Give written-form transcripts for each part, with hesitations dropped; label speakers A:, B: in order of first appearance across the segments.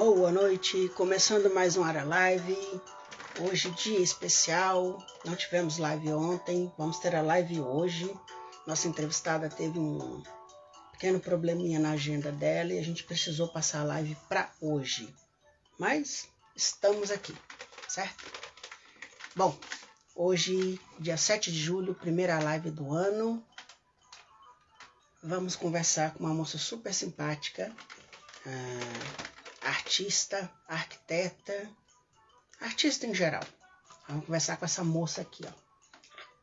A: Boa noite, começando mais um Área Live. Hoje dia especial, não tivemos live ontem, vamos ter a live hoje. Nossa entrevistada teve um pequeno probleminha na agenda dela e a gente precisou passar a live para hoje. Mas estamos aqui, certo? Bom, hoje, dia 7 de julho, primeira live do ano. Vamos conversar com uma moça super simpática, artista, arquiteta, artista em geral. Vamos conversar com essa moça aqui, ó,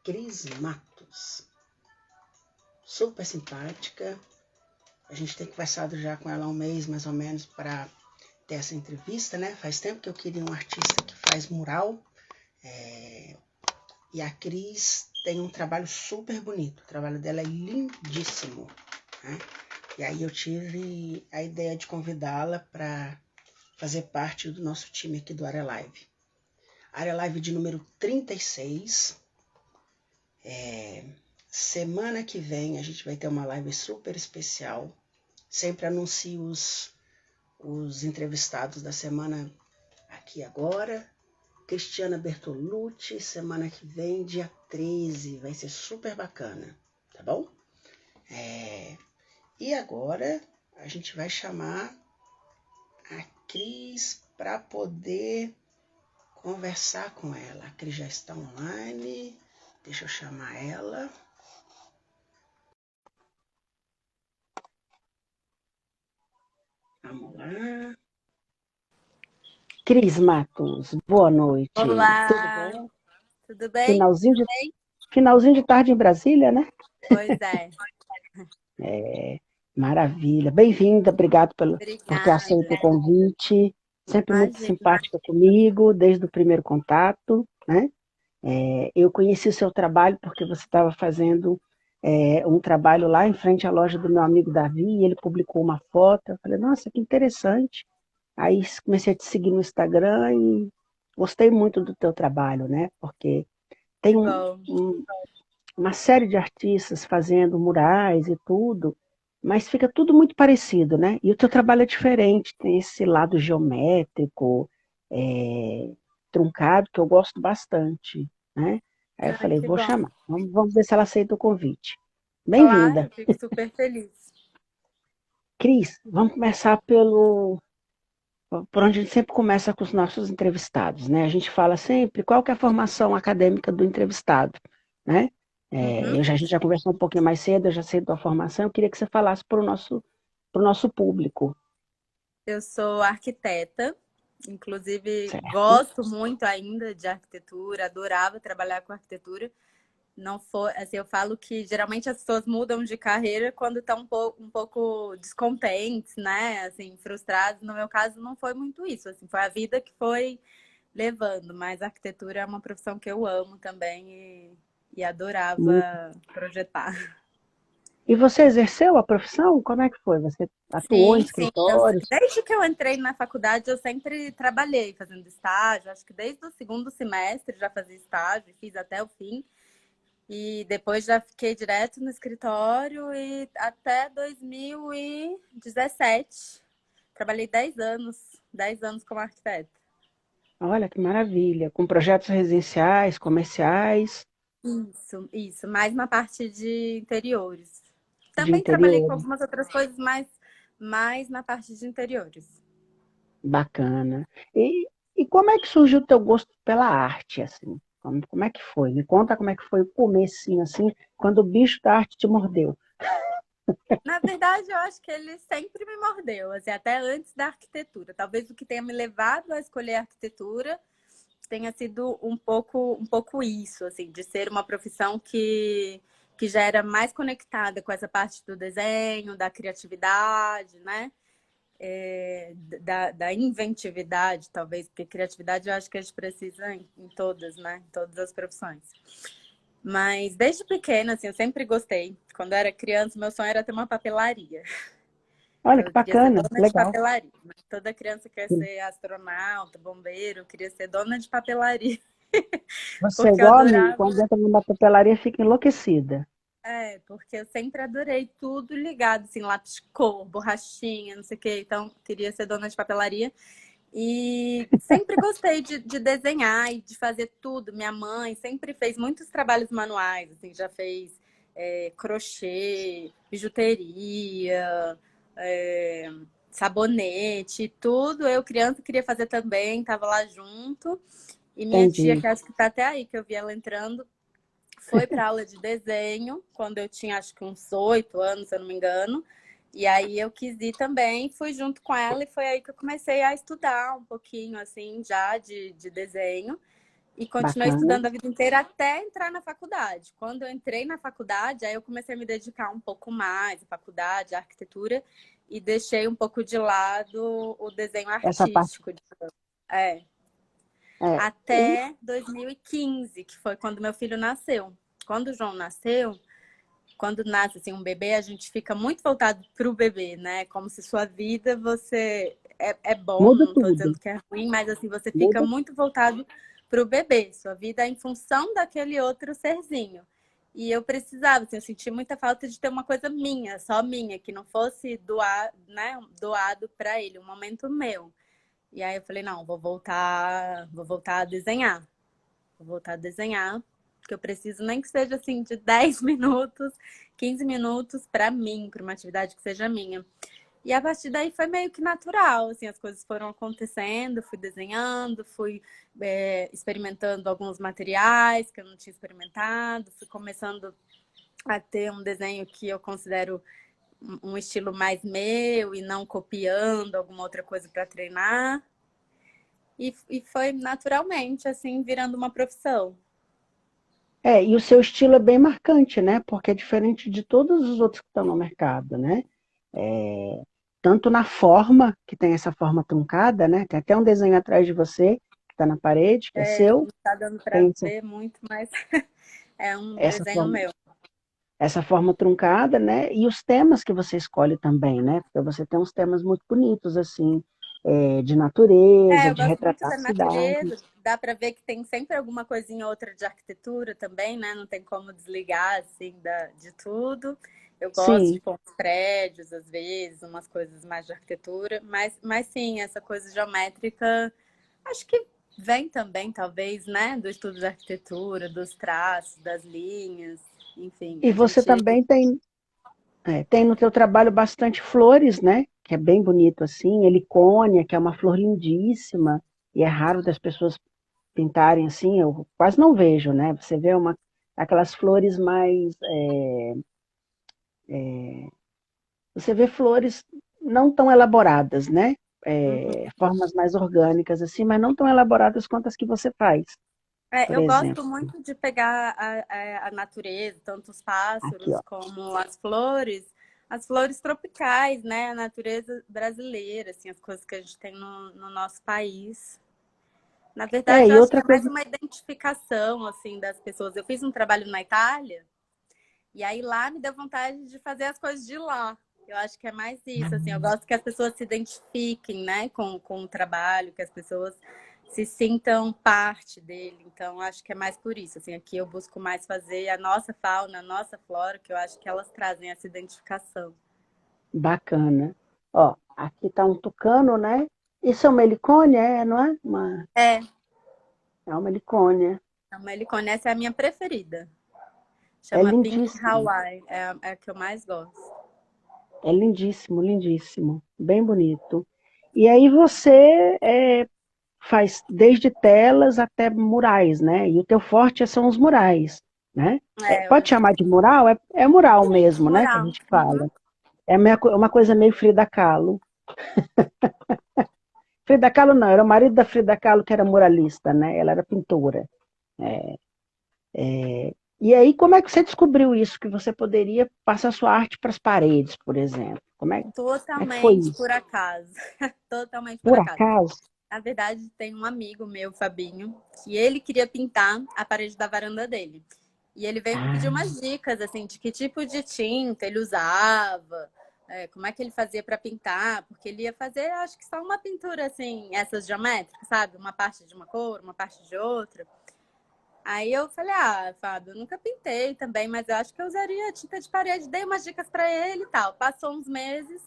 A: Cris Matos. Super simpática. A gente tem conversado já com ela há um mês, mais ou menos, para ter essa entrevista, né? Faz tempo que eu queria um artista que faz mural. E a Cris tem um trabalho super bonito. O trabalho dela é lindíssimo, né? E aí eu tive a ideia de convidá-la para fazer parte do nosso time aqui do Área Live. Área Live de número 36. Semana que vem a gente vai ter uma live super especial. Sempre anuncio os entrevistados da semana aqui agora. Cristiana Bertolucci, semana que vem, dia 13. Vai ser super bacana, tá bom? E agora a gente vai chamar a Cris para poder conversar com ela. A Cris já está online. Deixa eu chamar ela. Vamos lá. Cris Matos, boa noite.
B: Olá,
A: tudo bom?
B: tudo bem?
A: Finalzinho de tarde em Brasília, né?
B: Pois é.
A: Maravilha. Bem-vinda, obrigado por ter
B: Obrigada.
A: aceito o convite. Sempre muito
B: Imagina.
A: simpática comigo, desde o primeiro contato, né? Eu conheci o seu trabalho porque você estava fazendo um trabalho lá em frente à loja do meu amigo Davi, e ele publicou uma foto. Eu falei, nossa, que interessante. Aí comecei a te seguir no Instagram e gostei muito do teu trabalho, né? Porque tem
B: Que bom.
A: uma série de artistas fazendo murais e tudo, mas fica tudo muito parecido, né? E o teu trabalho é diferente, tem esse lado geométrico, truncado, que eu gosto bastante, né? Aí eu
B: Ai,
A: falei,
B: que
A: vou
B: bom.
A: chamar, vamos ver se ela aceita o convite.
B: Claro,
A: Bem-vinda.
B: fico super feliz.
A: Cris, vamos começar por onde a gente sempre começa com os nossos entrevistados, né? A gente fala sempre qual que é a formação acadêmica do entrevistado, né?
B: Uhum.
A: A gente já conversou um pouquinho mais cedo, eu já sei da tua formação, eu queria que você falasse para o nosso público.
B: Eu sou arquiteta, inclusive
A: Certo?
B: gosto muito ainda de arquitetura, adorava trabalhar com arquitetura. Não foi, assim, eu falo que geralmente as pessoas mudam de carreira quando estão um pouco descontentes, né? Assim, frustradas. No meu caso, não foi muito isso. Assim, foi a vida que foi levando, mas a arquitetura é uma profissão que eu amo também e adorava projetar.
A: E você exerceu a profissão? Como é que foi? Você atuou em
B: Sim.
A: escritórios?
B: Desde que eu entrei na faculdade, eu sempre trabalhei fazendo estágio. Acho que desde o segundo semestre já fazia estágio, fiz até o fim. E depois já fiquei direto no escritório e até 2017. Trabalhei 10 anos como arquiteta.
A: Olha que maravilha, com projetos residenciais, comerciais,
B: Isso, mais na parte de interiores.
A: de
B: Também trabalhei com
A: interior.
B: algumas outras coisas, mas mais na parte de interiores.
A: Bacana. E como é que surgiu o teu gosto pela arte, assim? Como é que foi? Me conta como é que foi o comecinho, assim, quando o bicho da arte te mordeu.
B: Na verdade, eu acho que ele sempre me mordeu, assim, até antes da arquitetura. Talvez o que tenha me levado a escolher a arquitetura tenha sido um pouco isso, assim, de ser uma profissão que já era mais conectada com essa parte do desenho, da criatividade, né? Da inventividade, talvez, porque criatividade eu acho que a gente precisa em todas, né? Em todas as profissões. Mas desde pequena, assim, eu sempre gostei. Quando eu era criança, meu sonho era ter uma papelaria.
A: Olha que
B: Eu queria ser
A: bacana,
B: dona de
A: legal.
B: papelaria. Toda criança quer ser astronauta, bombeiro, eu queria ser dona de papelaria.
A: Você é
B: Porque eu
A: igual a mim,
B: adorava.
A: quando entra numa papelaria fica enlouquecida.
B: Porque eu sempre adorei tudo ligado, assim, lápis de cor, borrachinha, não sei o quê. Então, queria ser dona de papelaria. E sempre gostei de desenhar e de fazer tudo. Minha mãe sempre fez muitos trabalhos manuais, assim, já fez crochê, bijuteria, é, sabonete, tudo. Eu, criança, queria fazer também, tava lá junto. E minha tia,
A: Entendi.
B: que acho que tá até aí, que eu vi ela entrando, foi para aula de desenho quando eu tinha acho que uns 8 anos, se eu não me engano. E aí eu quis ir também, fui junto com ela e foi aí que eu comecei a estudar um pouquinho assim já de desenho. E continuei
A: Bacana.
B: estudando a vida inteira até entrar na faculdade. Quando eu entrei na faculdade, aí eu comecei a me dedicar um pouco mais à faculdade, à arquitetura, e deixei um pouco de lado o desenho
A: Essa parte.
B: artístico. É,
A: É, e,
B: até 2015, que foi quando meu filho nasceu. Quando o João nasceu, quando nasce assim, um bebê, a gente fica muito voltado para o bebê, né? Como se sua vida você é bom,
A: muda
B: não estou
A: tudo.
B: dizendo que é ruim, mas assim, você fica
A: Muda.
B: muito voltado para o bebê. Sua vida é em função daquele outro serzinho. E eu precisava, assim, eu senti muita falta de ter uma coisa minha, só minha, que não fosse doado para ele, um momento meu. E aí eu falei, não, vou voltar a desenhar. Vou voltar a desenhar, porque eu preciso nem que seja assim de 10 minutos, 15 minutos para mim, para uma atividade que seja minha. E a partir daí foi meio que natural, assim, as coisas foram acontecendo, fui desenhando, fui experimentando alguns materiais que eu não tinha experimentado, fui começando a ter um desenho que eu considero um estilo mais meu e não copiando alguma outra coisa para treinar. E foi naturalmente, assim, virando uma profissão.
A: E o seu estilo é bem marcante, né? Porque é diferente de todos os outros que estão no mercado, né? É, tanto na forma, que tem essa forma truncada, né? Tem até um desenho atrás de você, que está na parede, que é seu.
B: Não tá dando para
A: Tem
B: ver muito, mas é um
A: essa
B: desenho
A: forma,
B: meu.
A: essa forma truncada, né? E os temas que você escolhe também, né? Porque você tem uns temas muito bonitos, assim, de natureza,
B: Eu
A: de
B: gosto muito
A: retratar a
B: da
A: cidade.
B: natureza, dá para ver que tem sempre alguma coisinha ou outra de arquitetura também, né? Não tem como desligar, assim, de tudo. Eu gosto de
A: Sim,
B: pôr uns prédios, às vezes, umas coisas mais de arquitetura, mas sim, essa coisa geométrica, acho que vem também, talvez, né? Do estudo de arquitetura, dos traços, das linhas, enfim,
A: e
B: a
A: você
B: gente
A: também tem no teu trabalho bastante flores, né? Que é bem bonito assim, helicônia, que é uma flor lindíssima, e é raro das pessoas pintarem assim, eu quase não vejo, né? Você vê aquelas flores mais, você vê flores não tão elaboradas, né? Formas mais orgânicas assim, mas não tão elaboradas quanto as que você faz, por
B: Eu
A: exemplo.
B: gosto muito de pegar a natureza, tanto os
A: Aqui,
B: pássaros
A: ó.
B: como as flores tropicais, né? A natureza brasileira, assim, as coisas que a gente tem no nosso país. Na verdade, eu
A: E
B: acho que
A: outra
B: é mais
A: coisa,
B: uma identificação, assim, das pessoas. Eu fiz um trabalho na Itália, e aí lá me deu vontade de fazer as coisas de lá. Eu acho que é mais isso, assim, eu gosto que as pessoas se identifiquem, né, com o trabalho, que as pessoas se sintam parte dele. Então, acho que é mais por isso, assim, aqui eu busco mais fazer a nossa fauna, a nossa flora, que eu acho que elas trazem essa identificação.
A: bacana. Ó, aqui tá um tucano, né? Isso é uma helicônia, não é?
B: É,
A: É uma helicônia.
B: a Melicone, essa é a minha preferida.
A: É
B: Chama Pink
A: lindíssimo.
B: Hawaii, é a que eu mais gosto.
A: É lindíssimo, lindíssimo. Bem bonito. E aí você faz desde telas até murais, né? E o teu forte são os murais, né?
B: É, eu
A: Pode
B: acho
A: chamar de mural? É mural
B: que
A: mesmo, né? Que a
B: moral.
A: gente
B: Uhum.
A: fala. É uma coisa meio Frida Kahlo. Frida Kahlo não, era o marido da Frida Kahlo que era muralista, né? Ela era pintora. E aí, como é que você descobriu isso? Que você poderia passar sua arte para as paredes, por exemplo? Como é que foi
B: Totalmente
A: isso?
B: por acaso. Totalmente por
A: Por
B: acaso.
A: acaso?
B: Na verdade, tem um amigo meu, Fabinho, que ele queria pintar a parede da varanda dele. E ele veio me pedir
A: Ah,
B: umas dicas, assim, de que tipo de tinta ele usava, como é que ele fazia para pintar, porque ele ia fazer, acho que só uma pintura, assim, essas geométricas, sabe? Uma parte de uma cor, uma parte de outra. Aí eu falei, Fábio, eu nunca pintei também, mas eu acho que eu usaria tinta de parede. Dei umas dicas para ele e tal. Passou uns meses,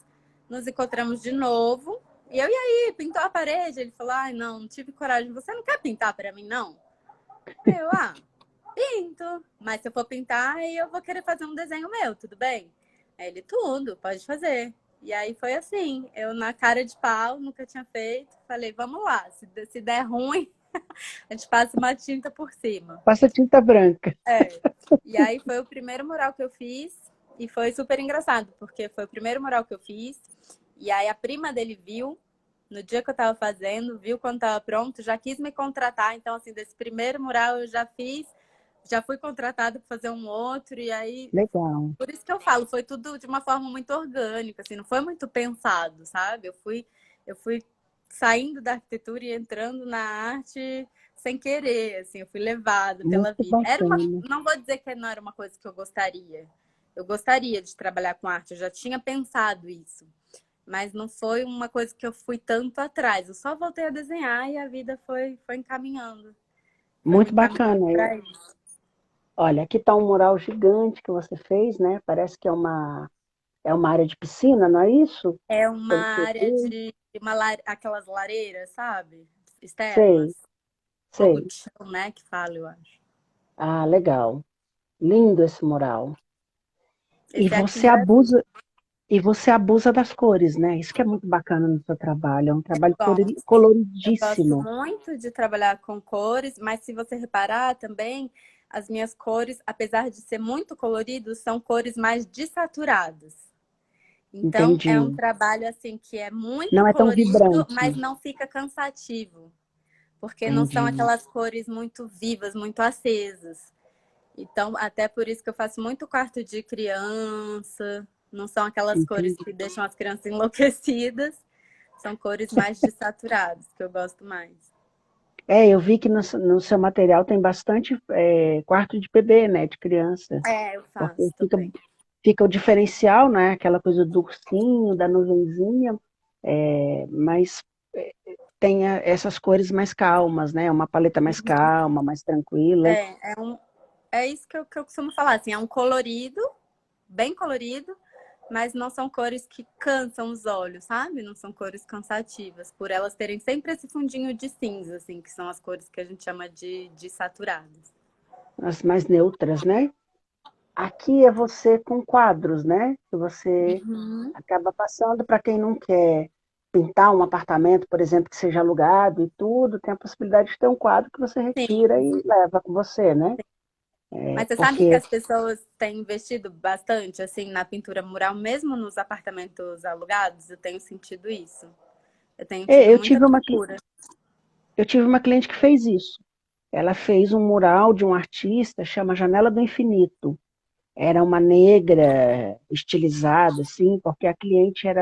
B: nos encontramos de novo. E aí, pintou a parede? Ele falou, não tive coragem. Você não quer pintar para mim, não? Aí eu, pinto. Mas se eu for pintar, aí eu vou querer fazer um desenho meu, tudo bem? Aí ele, tudo, pode fazer. E aí foi assim, eu na cara de pau, nunca tinha feito. Falei, vamos lá, se der ruim, a gente passa uma tinta por cima.
C: Passa tinta branca.
B: E aí foi o primeiro mural que eu fiz e foi super engraçado, porque foi o primeiro mural que eu fiz. E aí a prima dele viu, no dia que eu tava fazendo, viu quando tava pronto, já quis me contratar. Então, assim, desse primeiro mural eu já fiz, já fui contratada para fazer um outro. E aí,
C: Legal.
B: por isso que eu falo, foi tudo de uma forma muito orgânica, assim, não foi muito pensado, sabe? Eu fui saindo da arquitetura e entrando na arte sem querer, assim, eu fui levada pela
C: Muito
B: vida.
C: bacana.
B: Não vou dizer que não era uma coisa que eu gostaria. Eu gostaria de trabalhar com arte, eu já tinha pensado isso. Mas não foi uma coisa que eu fui tanto atrás. Eu só voltei a desenhar e a vida foi encaminhando. Foi me
C: Muito
B: encaminhando
C: bacana.
B: para isso.
C: Olha, aqui está um mural gigante que você fez, né? Parece que é uma área de piscina, não é isso?
B: É uma
C: Pelo que eu
B: área
C: vi.
B: de aquelas lareiras, sabe?
C: Sei,
B: Externas. Fogo
C: sei.
B: de chão, né? Que fala, eu acho.
C: Ah, legal. Lindo esse mural. E
B: Esse é aqui em Brasília.
C: você abusa das cores, né? Isso que é muito bacana no seu trabalho. É um trabalho
B: Bom, eu gosto
C: coloridíssimo.
B: muito de trabalhar com cores, mas se você reparar também, as minhas cores, apesar de ser muito colorido, são cores mais desaturadas. Então, é um
C: Entendi.
B: trabalho assim que é muito
C: Não é tão
B: colorido, mas
C: vibrante.
B: não fica cansativo, porque não são
C: Entendi.
B: aquelas cores muito vivas, muito acesas. Então, até por isso que eu faço muito quarto de criança, não são aquelas cores
C: Entendi.
B: que deixam as crianças enlouquecidas, são cores mais desaturadas, que eu gosto mais.
C: Eu vi que no seu material tem bastante quarto de bebê, né? De criança.
B: Eu
C: Porque
B: faço também.
C: fica o diferencial, né? Aquela coisa do ursinho, da nuvenzinha, mas tem essas cores mais calmas, né? Uma paleta mais calma, mais tranquila.
B: É, é, um, é isso que eu costumo falar, assim, é um colorido, bem colorido, mas não são cores que cansam os olhos, sabe? Não são cores cansativas, por elas terem sempre esse fundinho de cinza, assim, que são as cores que a gente chama de saturadas.
C: As mais neutras, né? Aqui é você com quadros, né? Que você
B: Uhum.
C: acaba passando para quem não quer pintar um apartamento, por exemplo, que seja alugado e tudo, tem a possibilidade de ter um quadro que você retira
B: Sim.
C: e leva com você, né?
B: Mas você sabe que
C: Porque
B: as pessoas têm investido bastante, assim, na pintura mural, mesmo nos apartamentos alugados? Eu tenho sentido isso. Eu tenho tido
C: eu
B: muita procura.
C: eu tive uma cliente que fez isso. Ela fez um mural de um artista, chama Janela do Infinito. Era uma negra estilizada, assim, porque a cliente é,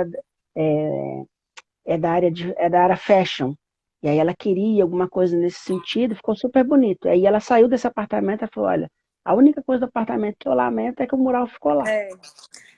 C: é da área fashion. E aí ela queria alguma coisa nesse sentido, ficou super bonito. Aí ela saiu desse apartamento e falou, olha, a única coisa do apartamento que eu lamento é que o mural ficou lá,
B: É.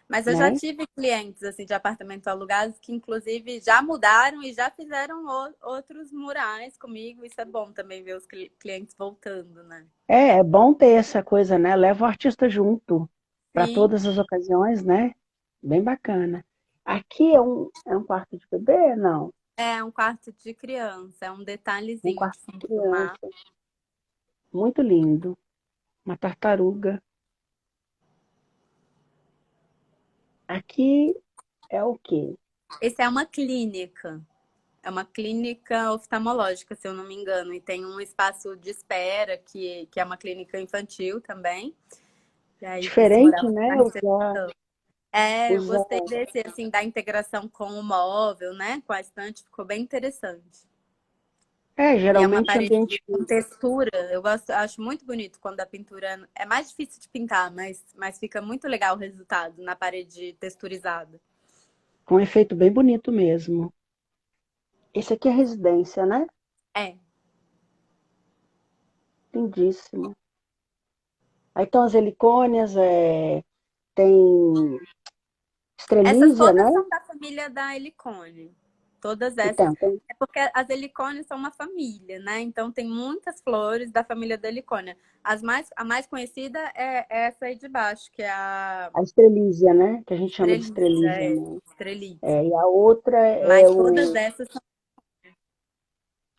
B: Mas eu já
C: né?
B: tive clientes assim de apartamentos alugados que inclusive já mudaram e já fizeram outros murais comigo. Isso é bom também ver os clientes voltando, né?
C: É bom ter essa coisa, né? Leva o artista junto para
B: Sim,
C: todas as ocasiões, né? Bem bacana. Aqui é um quarto de bebê? Não,
B: é um quarto de criança, é um
C: um
B: detalhezinho de
C: quarto
B: fundo
C: de
B: do mar.
C: criança. Muito lindo. Uma tartaruga. Aqui é o quê?
B: Esse é uma clínica oftalmológica, se eu não me engano, e tem um espaço de espera que é uma clínica infantil também. E aí esse
C: Diferente,
B: mural fica na
C: né?
B: recepção. Eu
C: Usar,
B: gostei desse, assim, da integração com o móvel, né? Com a estante, ficou bem interessante. E é uma
C: geralmente
B: parede
C: ambiente.
B: com textura. Eu gosto, acho muito bonito quando a pintura é mais difícil de pintar, mas fica muito legal o resultado na parede texturizada.
C: Com um efeito bem bonito mesmo. Esse aqui é residência, né?
B: É.
C: Lindíssimo. Aí estão as helicônias, tem
B: Essas
C: estrelízia,
B: todas
C: né?
B: são da família da Helicone. Todas essas.
C: Então,
B: É porque as helicônias são uma família, né? Então tem muitas flores da família da helicônia. A mais conhecida é essa aí de baixo, que é a
C: a estrelízia, né? Que a gente chama de
B: estrelícia,
C: estrelízia, né?
B: estrelícia.
C: E a outra
B: Mas todas essas são.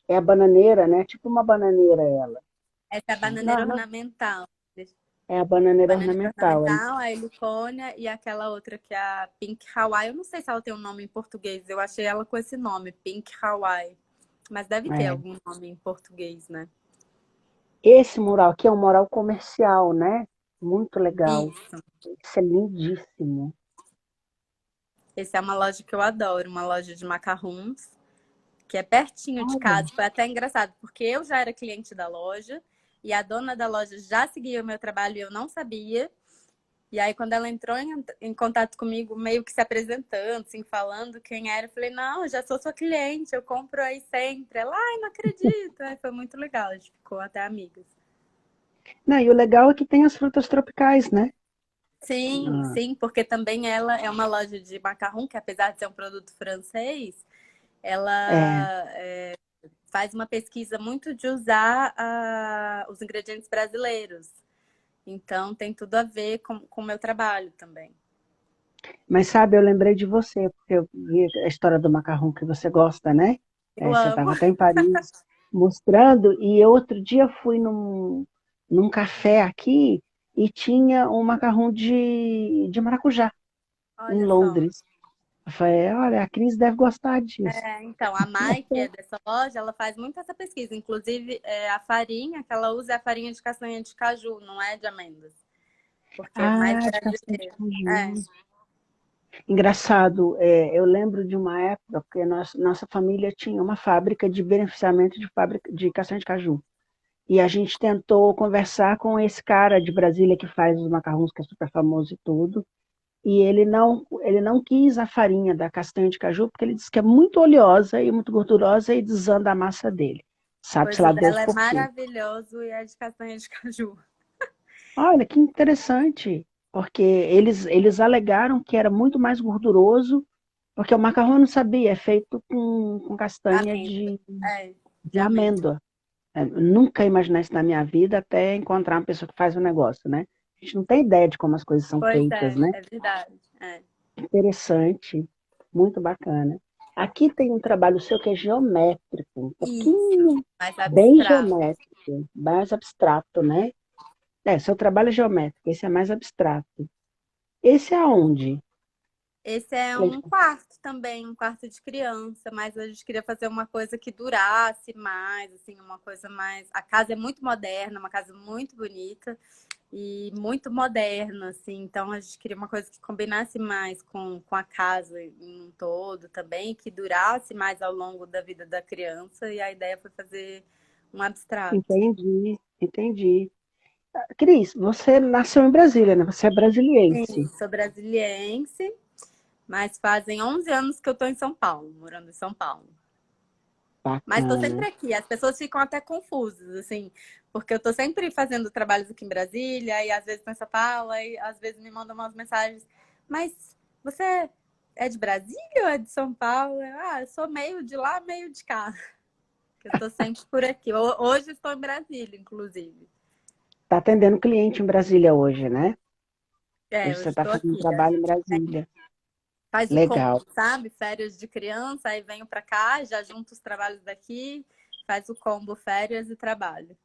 C: é a bananeira, né? Tipo uma bananeira ela.
B: Essa é a bananeira
C: Não, não,
B: ornamental.
C: é a bananeira
B: Bananeira
C: ornamental.
B: ornamental, a helicônia e aquela outra que é a Pink Hawaii. Eu não sei se ela tem um nome em português. Eu achei ela com esse nome, Pink Hawaii. Mas deve ter
C: É.
B: algum nome em português, né?
C: Esse mural aqui é um mural comercial, né? Muito legal.
B: Isso.
C: Isso é lindíssimo.
B: Essa é uma loja que eu adoro, uma loja de macarrons, que é pertinho de
C: Olha,
B: casa. Foi até engraçado, porque eu já era cliente da loja e a dona da loja já seguia o meu trabalho e eu não sabia. E aí, quando ela entrou em contato comigo, meio que se apresentando, assim, falando quem era, eu falei, não, eu já sou sua cliente, eu compro aí sempre. Ela, ai, não acredito. Aí foi muito legal, a gente ficou até amigas.
C: não, e o legal é que tem as frutas tropicais, né?
B: Sim,
C: Ah,
B: sim, porque também ela é uma loja de macarrão, que apesar de ser um produto francês, ela
C: é.
B: faz uma pesquisa muito de usar os ingredientes brasileiros. Então, tem tudo a ver com o meu trabalho também.
C: Mas sabe, eu lembrei de você, porque eu vi a história do macarrão que você gosta, né?
B: Eu
C: Você
B: amo.
C: estava até em Paris mostrando, e eu outro dia fui num café aqui e tinha um macarrão de maracujá em
B: Olha só.
C: Londres. Eu falei, olha, a Cris deve gostar disso.
B: Então, a Mai, que é dessa loja, ela faz muito essa pesquisa. Inclusive, a farinha que ela usa é a farinha de castanha de caju, não é de amêndoas. Porque é mais
C: Ah, de castanha de
B: brasileiro. É,
C: caju. Engraçado, eu lembro de uma época, porque nossa família tinha uma fábrica de beneficiamento de fábrica de castanha de caju. E a gente tentou conversar com esse cara de Brasília que faz os macarrões, que é super famoso e tudo. E ele não quis a farinha da castanha de caju, porque ele disse que é muito oleosa e muito gordurosa e desanda a massa dele. Sabe-se
B: pois o
C: lá Deus
B: dela é
C: por quê.
B: maravilhoso e é de castanha de caju.
C: Olha, que interessante, porque eles alegaram que era muito mais gorduroso, porque o macarrão eu não sabia, é feito com castanha
B: Amêndoa. É, de
C: de
B: amêndoa.
C: amêndoa. Eu nunca imaginei isso na minha vida até encontrar uma pessoa que faz o negócio, né? A gente não tem ideia de como as coisas são
B: Pois
C: feitas, né?
B: é verdade. É.
C: Interessante, muito bacana. Aqui tem um trabalho seu que é geométrico, um
B: Isso,
C: pouquinho,
B: mais
C: bem
B: abstrato.
C: geométrico, mais abstrato, né? Seu trabalho é geométrico, esse é mais abstrato. Esse é aonde?
B: Esse é um quarto também, um quarto de criança, mas a gente queria fazer uma coisa que durasse mais, assim, uma coisa mais. A casa é muito moderna, uma casa muito bonita e muito moderna, assim, então a gente queria uma coisa que combinasse mais com a casa em um todo também, que durasse mais ao longo da vida da criança, e a ideia foi fazer um abstrato.
C: Entendi, entendi. Cris, você nasceu em Brasília, né? Você é
B: Sim,
C: brasiliense.
B: sou brasiliense, mas fazem 11 anos que eu estou em São Paulo, morando em São Paulo. Mas estou sempre
C: Bacana.
B: aqui. As pessoas ficam até confusas, assim, porque eu estou sempre fazendo trabalhos aqui em Brasília, e às vezes em São Paulo, e às vezes me mandam umas mensagens. Mas você é de Brasília ou é de São Paulo? Eu sou meio de lá, meio de cá. Eu estou sempre por aqui. Hoje estou em Brasília, inclusive.
C: Está atendendo cliente em Brasília hoje, né? Hoje
B: Hoje
C: você está
B: estou
C: fazendo
B: aqui.
C: trabalho em Brasília.
B: Faz o combo,
C: Legal.
B: sabe? Férias de criança, aí venho para cá, já junto os trabalhos daqui, faz o combo férias e trabalho.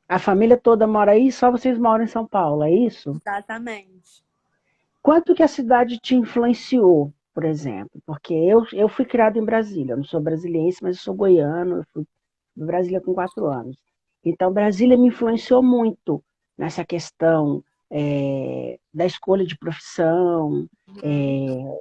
C: A família toda mora aí, só vocês moram em São Paulo, é isso?
B: Exatamente.
C: Quanto que a cidade te influenciou, por exemplo? Porque eu fui criado em Brasília, eu não sou brasiliense, mas eu sou goiano, eu fui em Brasília com 4 anos. Então, Brasília me influenciou muito nessa questão da escolha de profissão,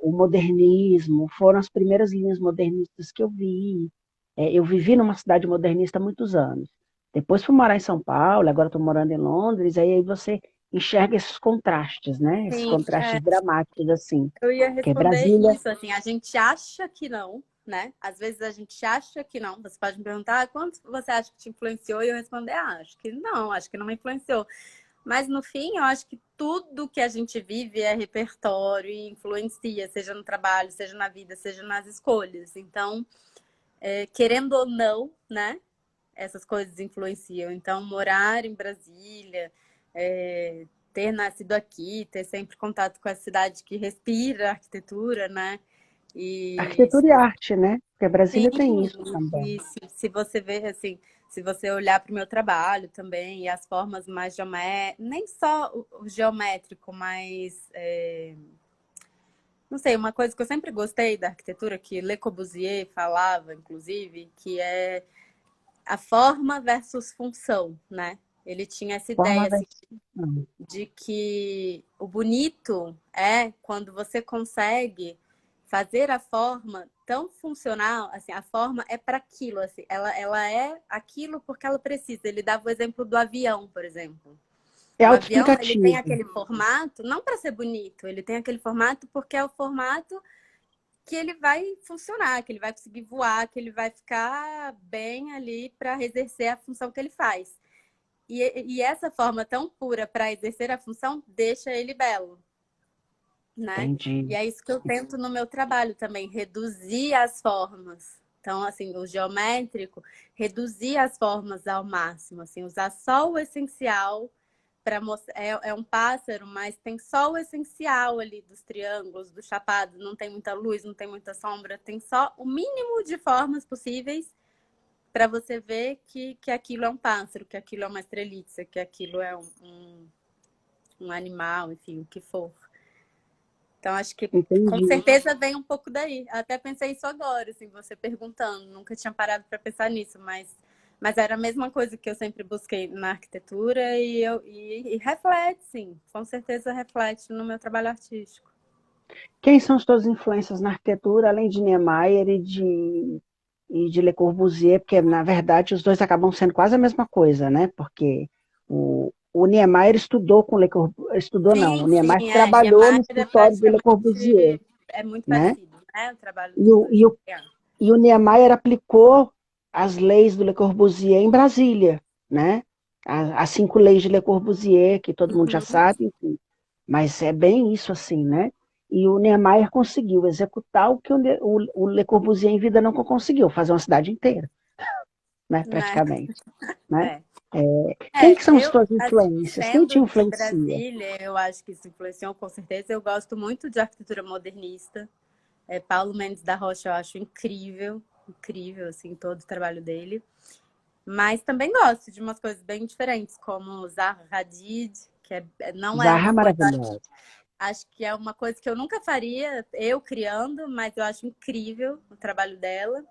C: o modernismo, foram as primeiras linhas modernistas que eu vi. Eu vivi numa cidade modernista há muitos anos. Depois fui morar em São Paulo, agora estou morando em Londres, aí você enxerga esses contrastes, né? Esses
B: Sim,
C: contrastes dramáticos, assim.
B: eu ia
C: Que é
B: responder
C: Brasília.
B: isso, assim, a gente acha que não, né? Às vezes a gente acha que não. Você pode me perguntar quanto você acha que te influenciou e eu responder, acho que não me influenciou. Mas no fim, eu acho que tudo que a gente vive é repertório e influencia, seja no trabalho, seja na vida, seja nas escolhas. Então, querendo ou não, né? Essas coisas influenciam. Então, morar em Brasília, ter nascido aqui, ter sempre contato com a cidade que respira arquitetura, né? E
C: Arquitetura e arte, né? Porque
B: sim,
C: Brasília tem isso também.
B: e se você ver assim, se você olhar para o meu trabalho também, e as formas mais geométricas, nem só o geométrico, mas não sei, uma coisa que eu sempre gostei da arquitetura, que Le Corbusier falava, inclusive, que é a forma versus função, né? Ele tinha essa
C: Forma
B: ideia assim,
C: versus.
B: de que o bonito é quando você consegue fazer a forma tão funcional, assim, a forma é para aquilo, assim, ela é aquilo porque ela precisa. Ele dava o exemplo do avião, por exemplo.
C: É
B: O avião, ele tem
C: autoexplicativo.
B: aquele formato, não para ser bonito, ele tem aquele formato porque é o formato que ele vai funcionar, que ele vai conseguir voar, que ele vai ficar bem ali para exercer a função que ele faz. E essa forma tão pura para exercer a função deixa ele belo, né?
C: Entendi.
B: E é isso que eu tento no meu trabalho também, reduzir as formas. Então, assim, o geométrico, reduzir as formas ao máximo, assim, usar só o essencial para mostrar. É um pássaro, mas tem só o essencial ali dos triângulos, do chapado, não tem muita luz, não tem muita sombra, tem só o mínimo de formas possíveis para você ver que aquilo é um pássaro, que aquilo é uma estrelícia, que aquilo é um animal, enfim, o que for. Então, acho que com
C: Entendi.
B: certeza vem um pouco daí. Até pensei isso agora, assim, você perguntando. Nunca tinha parado para pensar nisso, mas era a mesma coisa que eu sempre busquei na arquitetura e reflete, sim. Com certeza reflete no meu trabalho artístico.
C: Quem são as tuas influências na arquitetura, além de Niemeyer e de Le Corbusier? Porque, na verdade, os dois acabam sendo quase a mesma coisa, né? Porque o Niemeyer estudou com Le Corbusier, estudou não, o
B: Sim, sim,
C: Niemeyer
B: E a
C: trabalhou no
B: Maier é
C: escritório de Le Corbusier,
B: praticamente muito
C: né?
B: parecido, né? O trabalho
C: E
B: dos
C: o,
B: dois.
C: e o, e o Niemeyer aplicou as leis do Le Corbusier em Brasília, né? As 5 leis de Le Corbusier, que todo mundo já
B: Uhum.
C: sabe, enfim. Mas é bem isso assim, né? E o Niemeyer conseguiu executar o que o Le Corbusier em vida não conseguiu, fazer uma cidade inteira, né?
B: Né?
C: Praticamente, né?
B: É.
C: Quem que são as
B: Eu,
C: suas
B: assim,
C: influências? Quem te
B: sendo de
C: influencia?
B: Brasília, eu acho que isso influenciou com certeza. Eu gosto muito de arquitetura modernista. Paulo Mendes da Rocha eu acho incrível, incrível, assim, todo o trabalho dele. Mas também gosto de umas coisas bem diferentes, como Zaha Hadid, que não é
C: Zaha
B: uma coisa,
C: maravilhosa.
B: acho que é uma coisa que eu nunca faria, eu criando, mas eu acho incrível o trabalho dela,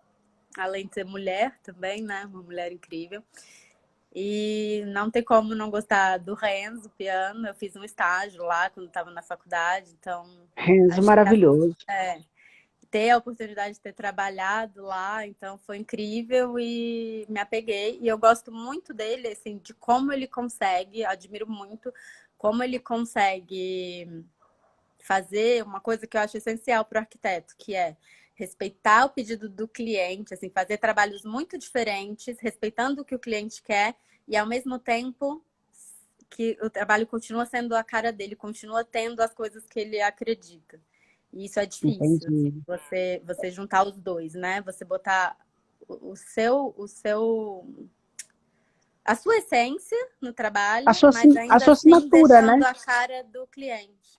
B: além de ser mulher também, né? Uma mulher incrível. E não tem como não gostar do Renzo, piano. Eu fiz um estágio lá quando estava na faculdade, então
C: Renzo
B: acho que
C: maravilhoso.
B: ter a oportunidade de ter trabalhado lá, então foi incrível e me apeguei. E eu gosto muito dele, assim, de como ele consegue, admiro muito como ele consegue fazer uma coisa que eu acho essencial para o arquiteto, que é respeitar o pedido do cliente, assim, fazer trabalhos muito diferentes, respeitando o que o cliente quer e ao mesmo tempo que o trabalho continua sendo a cara dele, continua tendo as coisas que ele acredita. E isso é difícil, assim,
C: Entendi.
B: você juntar os dois, né? Você botar a sua essência no
C: A
B: trabalho,
C: sua,
B: mas
C: a
B: ainda
C: sua
B: assim
C: assinatura, né?
B: deixando a cara do cliente.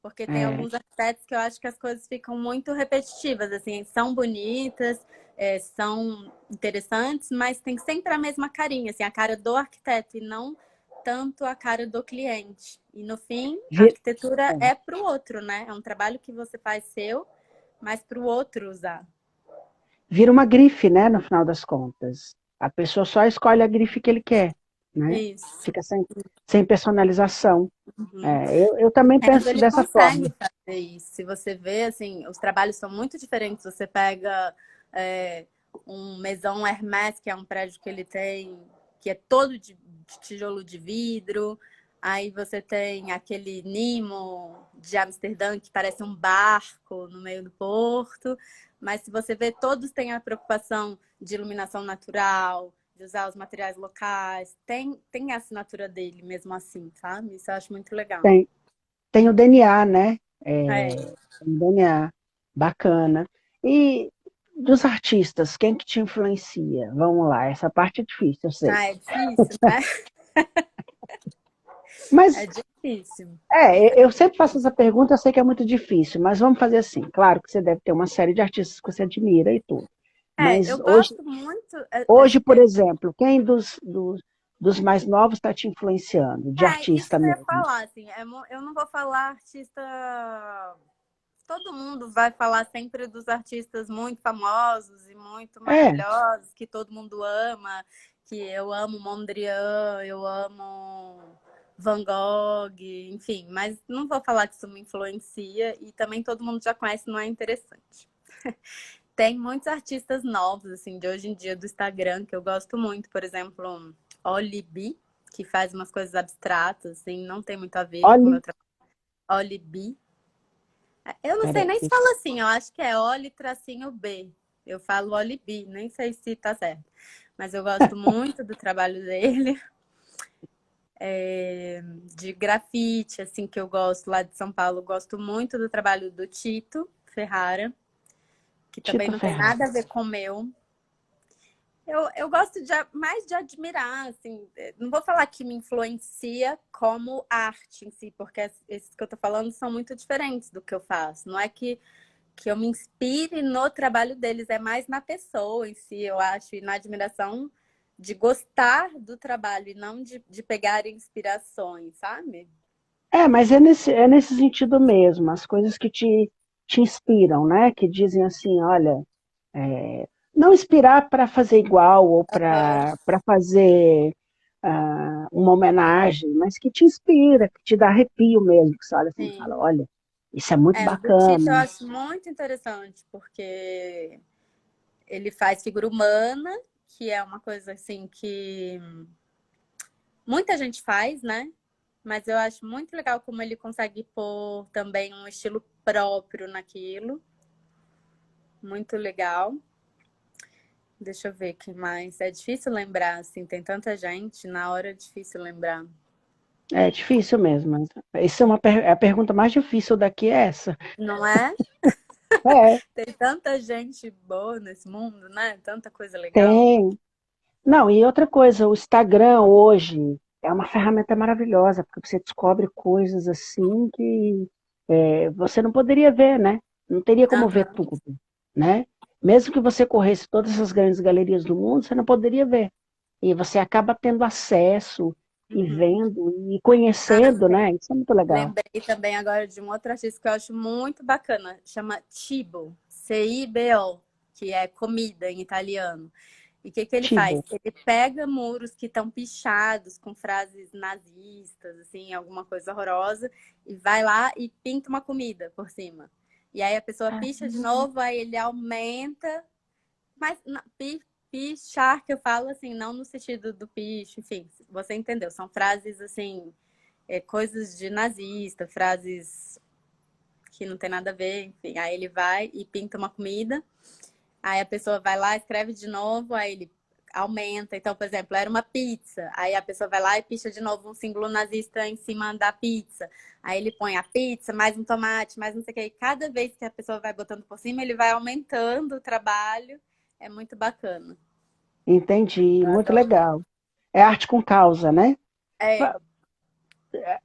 B: Porque tem
C: É,
B: alguns arquitetos que eu acho que as coisas ficam muito repetitivas, assim, são bonitas, são interessantes, mas tem sempre a mesma carinha, assim, a cara do arquiteto e não tanto a cara do cliente. E no fim, a
C: vi-
B: arquitetura
C: é.
B: é para o outro, né? É um trabalho que você faz seu, mas para o outro usar.
C: Vira uma grife, né, no final das contas. A pessoa só escolhe a grife que ele quer, né?
B: Isso.
C: Fica sem personalização.
B: Uhum.
C: Eu também
B: Mas
C: penso
B: ele
C: dessa forma.
B: consegue fazer isso. Se você vê, assim, os trabalhos são muito diferentes. Você pega um Maison Hermès, que é um prédio que ele tem, que é todo de tijolo de vidro. Aí você tem aquele Nimo de Amsterdã, que parece um barco no meio do porto. Mas se você vê, todos têm a preocupação de iluminação natural, de usar os materiais locais. Tem a assinatura dele mesmo assim, sabe? Isso eu acho muito legal.
C: Tem, tem o DNA, né? É,
B: É,
C: tem o DNA. Bacana. E dos artistas, quem que te influencia? Vamos lá, essa parte é difícil, eu sei.
B: é difícil, né?
C: Mas,
B: É difícil.
C: eu sempre faço essa pergunta, eu sei que é muito difícil, mas vamos fazer assim. Claro que você deve ter uma série de artistas que você admira e tudo. Mas
B: Eu gosto muito.
C: hoje, por exemplo, quem dos mais novos está te influenciando, de
B: Isso
C: artista
B: que eu ia
C: mesmo?
B: falar, assim. Eu não vou falar artista. Todo mundo vai falar sempre dos artistas muito famosos e muito
C: É,
B: maravilhosos, que todo mundo ama, que eu amo Mondrian, eu amo Van Gogh, enfim, mas não vou falar que isso me influencia e também todo mundo já conhece, não é interessante. Tem muitos artistas novos, assim, de hoje em dia do Instagram, que eu gosto muito, por exemplo, Oli B, que faz umas coisas abstratas, assim, não tem muito a ver com o
C: olhe,
B: meu trabalho. Oli B. Eu não sei
C: peraí,
B: nem se fala assim, eu acho que é Oli tracinho B. Eu falo Oli B, nem sei se tá certo. Mas eu gosto muito do trabalho dele. De grafite, assim, que eu gosto lá de São Paulo. Eu gosto muito do trabalho do Tito Ferrara, que também
C: Tito
B: não tem
C: Ferrara.
B: nada a ver com o meu. Eu gosto mais de admirar, assim, não vou falar que me influencia como arte em si, porque esses que eu tô falando são muito diferentes do que eu faço. Não é que eu me inspire no trabalho deles, é mais na pessoa em si, eu acho, e na admiração de gostar do trabalho e não de pegar inspirações, sabe?
C: Mas é nesse sentido mesmo, as coisas que te inspiram, né? Que dizem assim, olha, não inspirar para fazer igual ou
B: Aham.
C: para fazer uma homenagem, mas que te inspira, que te dá arrepio mesmo, que você olha assim e fala,
B: Sim.
C: olha, isso é muito
B: O do Tito eu
C: bacana.
B: acho muito interessante, porque ele faz figura humana, que é uma coisa assim que muita gente faz, né? Mas eu acho muito legal como ele consegue pôr também um estilo próprio naquilo. Muito legal. Deixa eu ver quem mais. É difícil lembrar, assim, tem tanta gente, na hora é difícil lembrar.
C: É difícil mesmo. Isso é a pergunta mais difícil daqui é essa.
B: Não é?
C: É,
B: Tem tanta gente boa nesse mundo, né? Tanta coisa legal.
C: tem. Não, e outra coisa, o Instagram hoje é uma ferramenta maravilhosa, porque você descobre coisas assim que você não poderia ver, né? Não teria como ver
B: Aham.
C: tudo, né? Mesmo que você corresse todas essas grandes galerias do mundo, você não poderia ver. E você acaba tendo acesso e
B: Uhum.
C: vendo e
B: Ah,
C: conhecendo, né? Isso é muito legal.
B: lembrei também agora de um outro artista que eu acho muito bacana. Chama Cibo. Cibo, que é comida em italiano. E o que ele faz?
C: Tibo.
B: Ele pega muros que estão pichados com frases nazistas, assim, alguma coisa horrorosa, e vai lá e pinta uma comida por cima. E aí a pessoa picha de novo, aí ele aumenta, mas pichar que eu falo assim, não no sentido do picho, enfim, você entendeu? São frases assim, coisas de nazista, frases que não tem nada a ver, enfim. Aí ele vai e pinta uma comida. Aí a pessoa vai lá, escreve de novo, aí ele aumenta. Então, por exemplo, era uma pizza. Aí a pessoa vai lá e picha de novo um símbolo nazista em cima da pizza. Aí ele põe a pizza, mais um tomate, mais não sei o que. E cada vez que a pessoa vai botando por cima, ele vai aumentando o trabalho. É muito bacana.
C: Entendi,
B: Eu
C: muito
B: adoro.
C: legal. É arte com causa, né?
B: É,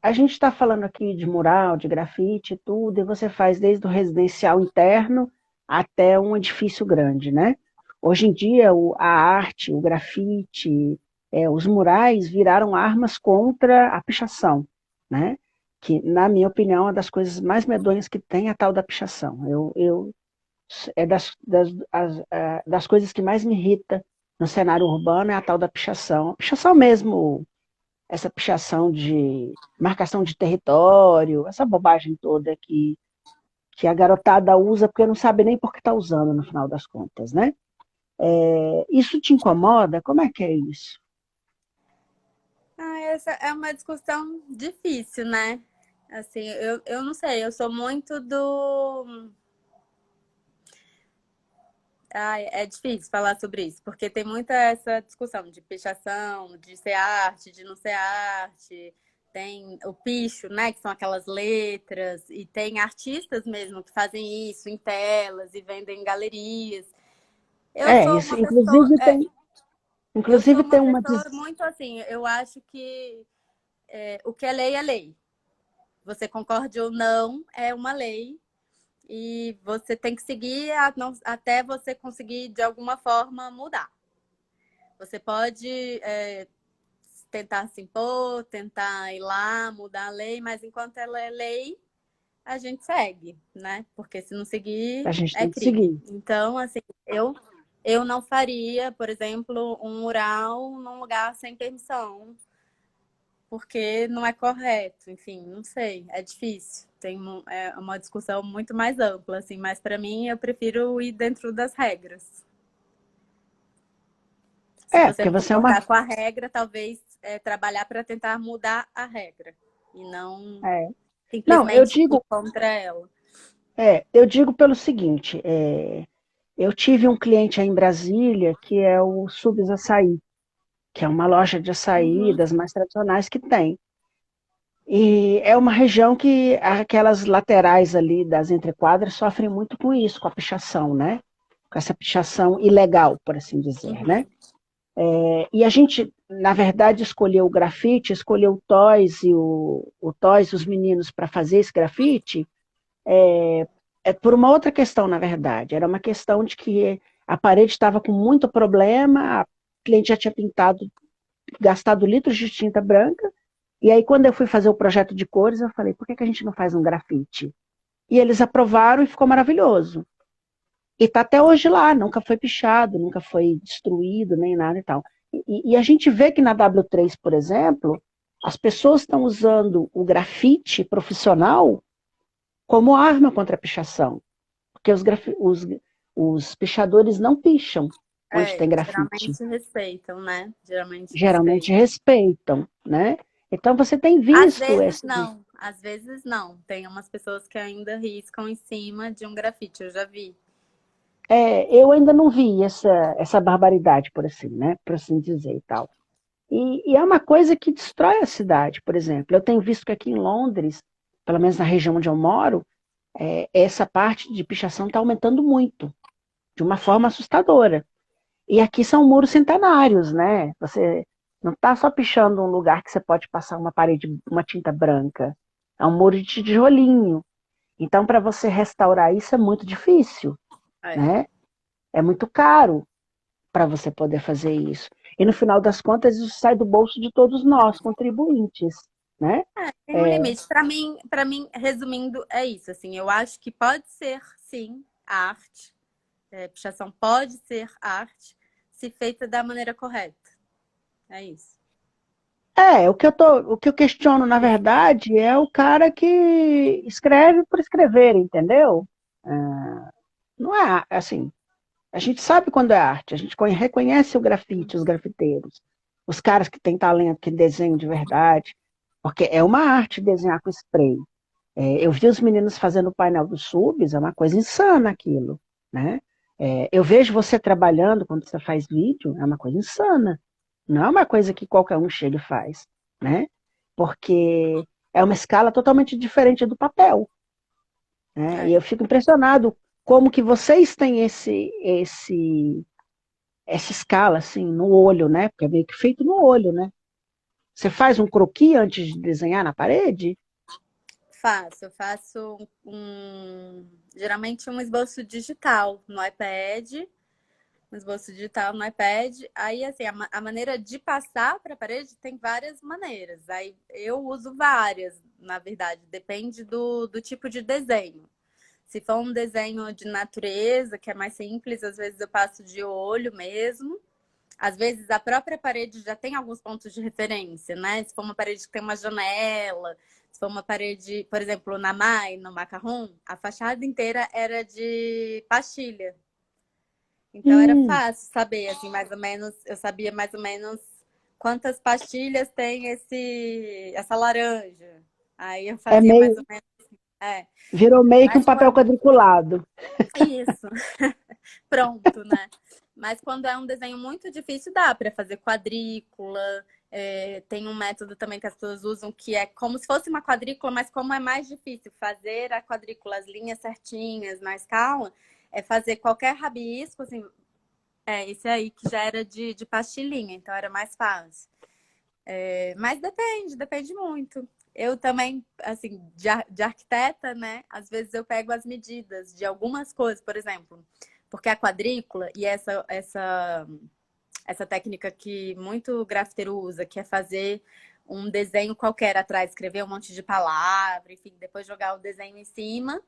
C: A gente está falando aqui de mural, de grafite e tudo, e você faz desde o residencial interno até um edifício grande, né? Hoje em dia, a arte, o grafite, os murais viraram armas contra a pichação, né? Que, na minha opinião, é uma das coisas mais medonhas que tem a tal da pichação. É das coisas que mais me irrita no cenário urbano é a tal da pichação. A pichação mesmo, essa pichação de marcação de território, essa bobagem toda que a garotada usa porque não sabe nem por que está usando, no final das contas, né? Isso te incomoda? Como é que é isso?
B: essa é uma discussão difícil, né? Assim, eu não sei, eu sou muito do. Ai, é difícil falar sobre isso, porque tem muita essa discussão de pichação, de ser arte, de não ser arte. Tem o picho, né, que são aquelas letras, e tem artistas mesmo que fazem isso em telas e vendem em galerias. Eu
C: É,
B: sou
C: isso,
B: uma pessoa, eu sou
C: inclusive
B: uma
C: tem uma
B: pessoa muito assim, eu acho que o que é lei é lei. Você concorde ou não, é uma lei. E você tem que seguir até você conseguir, de alguma forma, mudar. Você pode tentar se impor, tentar ir lá, mudar a lei, mas enquanto ela é lei, a gente segue, né? Porque se não seguir,
C: a gente
B: é
C: tem que
B: crime.
C: seguir.
B: Então, assim, eu não faria, por exemplo, um mural num lugar sem permissão, porque não é correto. Enfim, não sei, é difícil. É uma discussão muito mais ampla, assim, mas para mim eu prefiro ir dentro das regras. Se
C: É,
B: você
C: porque
B: não
C: você é uma.
B: concordar com a regra, talvez trabalhar para tentar mudar a regra e não
C: É. Não,
B: simplesmente ir contra ela.
C: eu digo pelo seguinte, eu tive um cliente aí em Brasília que é o Subs Açaí, que é uma loja de açaí
B: Uhum.
C: das mais tradicionais que tem. E é uma região que aquelas laterais ali das entrequadras sofrem muito com isso, com a pichação, né? Com essa pichação ilegal, por assim dizer, né?
B: Uhum.
C: E a gente, na verdade, escolheu o grafite, escolheu o Toys e o Toys, os meninos, para fazer esse grafite, por uma outra questão, na verdade. Era uma questão de que a parede estava com muito problema, a cliente já tinha pintado, gastado litros de tinta branca, e aí quando eu fui fazer o projeto de cores, eu falei, por que que a gente não faz um grafite? E eles aprovaram e ficou maravilhoso. E está até hoje lá, nunca foi pichado, nunca foi destruído, nem nada e tal. E a gente vê que na W3, por exemplo, as pessoas estão usando o grafite profissional como arma contra a pichação. Porque os pichadores não picham onde tem grafite.
B: Geralmente respeitam, né? Geralmente
C: Geralmente
B: respeitam.
C: respeitam, né? Então você tem
B: Às
C: visto
B: vezes
C: esse.
B: não, às vezes não. Tem umas pessoas que ainda riscam em cima de um grafite, eu já vi.
C: Eu ainda não vi essa barbaridade, por assim, né? Por assim dizer e tal. E é uma coisa que destrói a cidade, por exemplo. Eu tenho visto que aqui em Londres, pelo menos na região onde eu moro, essa parte de pichação está aumentando muito, de uma forma assustadora. E aqui são muros centenários, né? Você não está só pichando um lugar que você pode passar uma parede, uma tinta branca. É um muro de tijolinho. Então, para você restaurar isso é muito difícil,
B: É.
C: né? É muito caro para você poder fazer isso. E no final das contas, isso sai do bolso de todos nós, contribuintes, né?
B: Tem um limite. Para mim, resumindo, é isso. Assim, eu acho que pode ser, sim, arte. Pichação pode ser arte, se feita da maneira correta. É isso.
C: O que eu questiono, na verdade, é o cara que escreve por escrever, entendeu? Não é assim. A gente sabe quando é arte, a gente reconhece o grafite, os grafiteiros, os caras que têm talento, que desenham de verdade, porque é uma arte desenhar com spray. Eu vi os meninos fazendo o painel dos subs, é uma coisa insana aquilo, né? Eu vejo você trabalhando quando você faz vídeo, é uma coisa insana. Não é uma coisa que qualquer um chega e faz, né? Porque é uma escala totalmente diferente do papel, né? E eu fico impressionado como que vocês têm essa escala assim no olho, né? Porque é meio que feito no olho, né? Você faz um croquis antes de desenhar na parede?
B: Eu faço geralmente um esboço digital no iPad, um esboço digital no iPad. Aí, assim, a maneira de passar para a parede tem várias maneiras. Aí eu uso várias, na verdade, depende do tipo de desenho. Se for um desenho de natureza, que é mais simples, às vezes eu passo de olho mesmo. Às vezes a própria parede já tem alguns pontos de referência, né? Se for uma parede que tem uma janela, se for uma parede, por exemplo, na Mai, no Macarrão, a fachada inteira era de pastilha. Então era fácil saber, assim, mais ou menos, eu sabia mais ou menos quantas pastilhas tem essa laranja. Aí eu
C: É
B: fazia mais
C: meio,
B: ou menos. É.
C: virou meio que um
B: Mas
C: papel quadriculado.
B: isso. pronto, né? Mas quando é um desenho muito difícil, dá para fazer quadrícula. Tem um método também que as pessoas usam que é como se fosse uma quadrícula, mas como é mais difícil fazer a quadrícula, as linhas certinhas na escala, é fazer qualquer rabisco, assim, esse aí que já era de pastilhinha, então era mais fácil. Mas depende muito. Eu também, assim, de arquiteta, né? Às vezes eu pego as medidas de algumas coisas, por exemplo, porque a quadrícula e essa técnica que muito grafiteiro usa, que é fazer um desenho qualquer atrás, escrever um monte de palavra, enfim, depois jogar o desenho em cima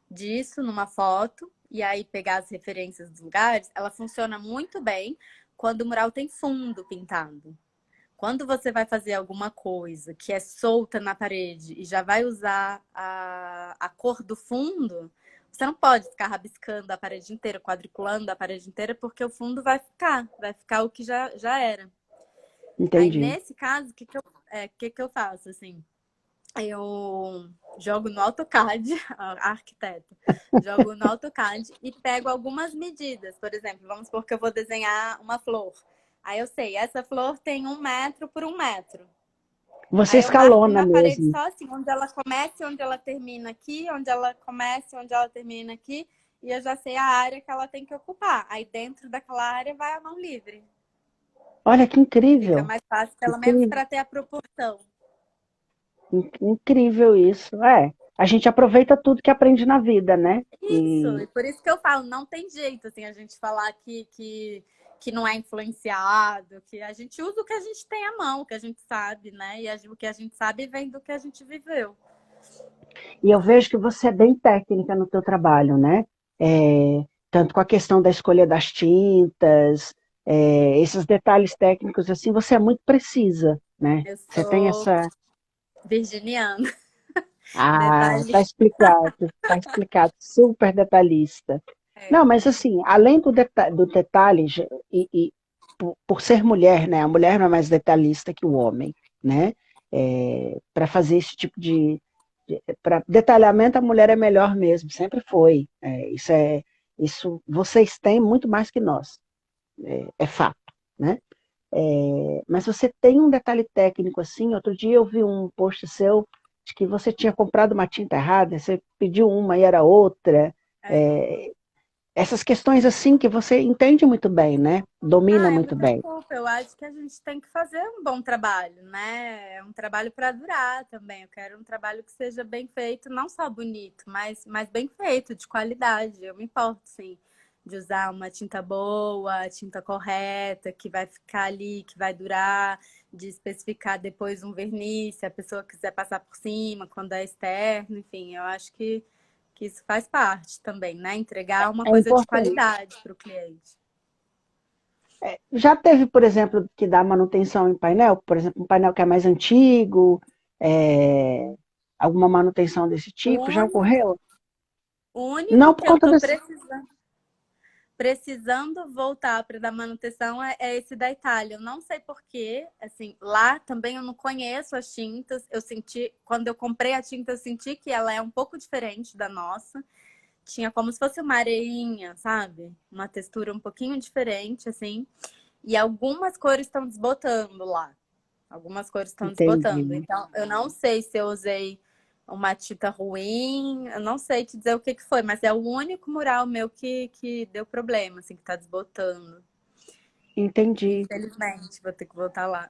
B: disso numa foto e aí pegar as referências dos lugares, ela funciona muito bem quando o mural tem fundo pintado. Quando você vai fazer alguma coisa que é solta na parede e já vai usar a cor do fundo, você não pode ficar rabiscando a parede inteira, quadriculando a parede inteira, porque o fundo vai ficar o que já era. Aí,
C: Entendi.
B: nesse caso, o que eu faço, assim? Eu jogo no AutoCAD, a arquiteta, jogo no AutoCAD e pego algumas medidas. Por exemplo, vamos supor que eu vou desenhar uma flor. Aí eu sei, essa flor tem 1 metro por 1 metro.
C: Você
B: Aí eu marco
C: escalona
B: na parede
C: mesmo.
B: só assim, onde ela começa e onde ela termina aqui, onde ela começa e onde ela termina aqui, e eu já sei a área que ela tem que ocupar. Aí dentro daquela área vai a mão livre.
C: Olha que
B: Fica
C: incrível.
B: mais fácil, pelo menos
C: Incrível,
B: para ter a proporção.
C: incrível isso. A gente aproveita tudo que aprende na vida, né?
B: Isso,
C: E
B: e por isso que eu falo, não tem jeito assim a gente falar que não é influenciado, que a gente usa o que a gente tem à mão, o que a gente sabe, né? E o que a gente sabe vem do que a gente viveu.
C: E eu vejo que você é bem técnica no teu trabalho, né? Tanto com a questão da escolha das tintas, esses detalhes técnicos, assim, você é muito precisa, né?
B: Eu
C: Você tem
B: sou
C: essa...
B: virginiana,
C: Ah,
B: detalhista.
C: tá explicado, super detalhista. Não, mas assim, além do detalhe, e por ser mulher, né? A mulher não é mais detalhista que o homem, né? Para fazer esse tipo para detalhamento, a mulher é melhor mesmo, sempre foi. Isso vocês têm muito mais que nós, é fato, né? Mas você tem um detalhe técnico assim. Outro dia eu vi um post seu de que você tinha comprado uma tinta errada, você pediu uma e era outra.
B: É.
C: É, essas questões assim que você entende muito bem, né? Domina
B: Ah, eu me
C: muito bem.
B: desculpa. Eu acho que a gente tem que fazer um bom trabalho, né? É um trabalho para durar também. Eu quero um trabalho que seja bem feito, não só bonito, mas bem feito, de qualidade. Eu me importo, sim, de usar uma tinta boa, a tinta correta, que vai ficar ali, que vai durar, de especificar depois um verniz, se a pessoa quiser passar por cima, quando é externo, enfim, eu acho que isso faz parte também, né? Entregar uma
C: É
B: coisa de
C: importante.
B: qualidade para o cliente.
C: Já teve, por exemplo, que dar manutenção em painel, por exemplo, um painel que é mais antigo, é, alguma manutenção desse
B: O
C: tipo, já
B: único,
C: ocorreu?
B: o único
C: Não por
B: que eu
C: conta
B: tô
C: desse.
B: precisando voltar para dar manutenção é esse da Itália. Eu não sei por quê, assim, lá também eu não conheço as tintas. Eu senti, quando eu comprei a tinta, eu senti que ela é um pouco diferente da nossa. Tinha como se fosse uma areinha, sabe? Uma textura um pouquinho diferente, assim. E algumas cores estão desbotando lá. Algumas cores estão desbotando.
C: Entendi,
B: Então, eu não sei se eu usei uma tinta ruim, eu não sei te dizer o que foi, mas é o único mural meu que deu problema, assim, que tá desbotando.
C: entendi.
B: Infelizmente, vou ter que voltar lá.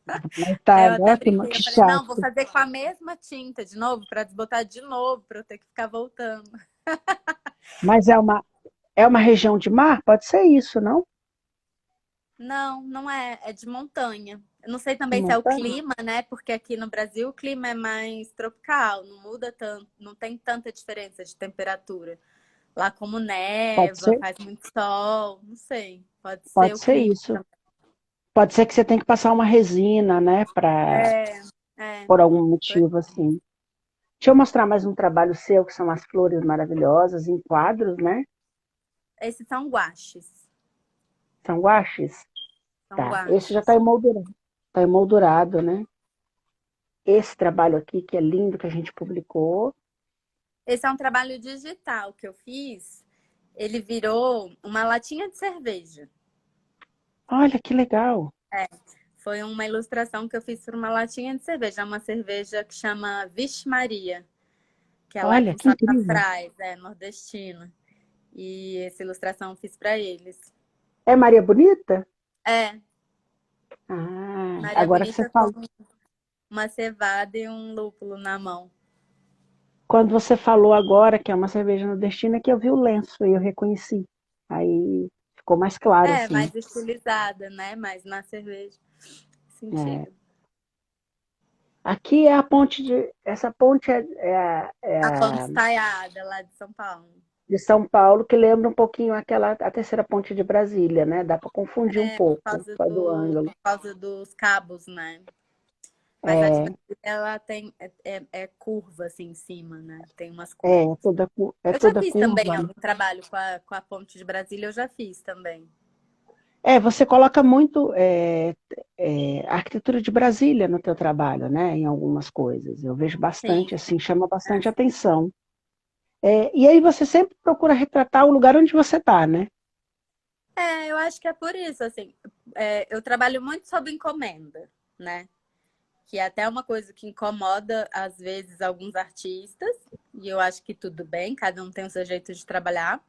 C: Na
B: Aí eu
C: Itália,
B: até
C: ó,
B: brinquei,
C: que
B: eu falei, não, vou
C: chato.
B: fazer com a mesma tinta de novo, para desbotar de novo, para eu ter que ficar voltando.
C: Mas é uma região de mar? Pode ser isso, não?
B: Não, não é, é de montanha. Eu não sei
C: De
B: também se é o
C: montanha?
B: clima, né? Porque aqui no Brasil o clima é mais tropical, não muda tanto, não tem tanta diferença de temperatura. Lá como
C: Pode
B: neva,
C: ser,
B: faz muito sol, não sei. Pode ser
C: pode
B: o
C: ser
B: clima
C: isso.
B: também.
C: Pode ser que você tenha que passar uma resina, né,
B: É, é.
C: por algum motivo assim. Deixa eu mostrar mais um trabalho seu, que são as flores maravilhosas em quadros, né?
B: Esses são guaches.
C: São guaches?
B: São
C: Tá. Esse já
B: guaches.
C: está emoldurado. Está emoldurado, né? Esse trabalho aqui, que é lindo, que a gente publicou.
B: Esse é um trabalho digital que eu fiz. ele virou uma latinha de cerveja.
C: Olha, que legal.
B: Foi uma ilustração que eu fiz para uma latinha de cerveja. É uma cerveja que chama Vixe Maria, que ela é
C: Olha,
B: com
C: que incrível.
B: salafrás, nordestina. E essa ilustração eu fiz para eles.
C: É Maria Bonita?
B: É,
C: Ah,
B: Maria
C: agora que você
B: Bonita com
C: fala.
B: uma cevada e um lúpulo na mão.
C: Quando você falou agora que é uma cerveja nordestina, que eu vi o lenço e eu reconheci. Aí ficou mais claro,
B: É,
C: assim.
B: mais estilizada, né? Mais na cerveja.
C: É.
B: Sentido.
C: Aqui é a ponte de. Essa ponte é
B: A ponte
C: a
B: estaiada lá de São Paulo.
C: de São Paulo, que lembra um pouquinho a terceira ponte de Brasília, né? Dá para confundir um
B: É, por
C: pouco,
B: causa
C: só do ângulo.
B: por causa dos cabos, né? Mas a de
C: É,
B: Brasília, ela tem, é curva, assim, em cima, né? Tem umas
C: é
B: curvas.
C: é
B: Eu já
C: toda
B: fiz também
C: curva.
B: algum trabalho com a ponte de Brasília, eu já fiz também.
C: É, você coloca muito a arquitetura de Brasília no teu trabalho, né? Em algumas coisas. Eu vejo
B: Sim.
C: bastante, assim, chama bastante atenção. É, e aí você sempre procura retratar o lugar onde você está, né?
B: Eu acho que é por isso, assim. Eu trabalho muito sob encomenda, né? Que é até uma coisa que incomoda, às vezes, alguns artistas. E eu acho que tudo bem, cada um tem o seu jeito de trabalhar.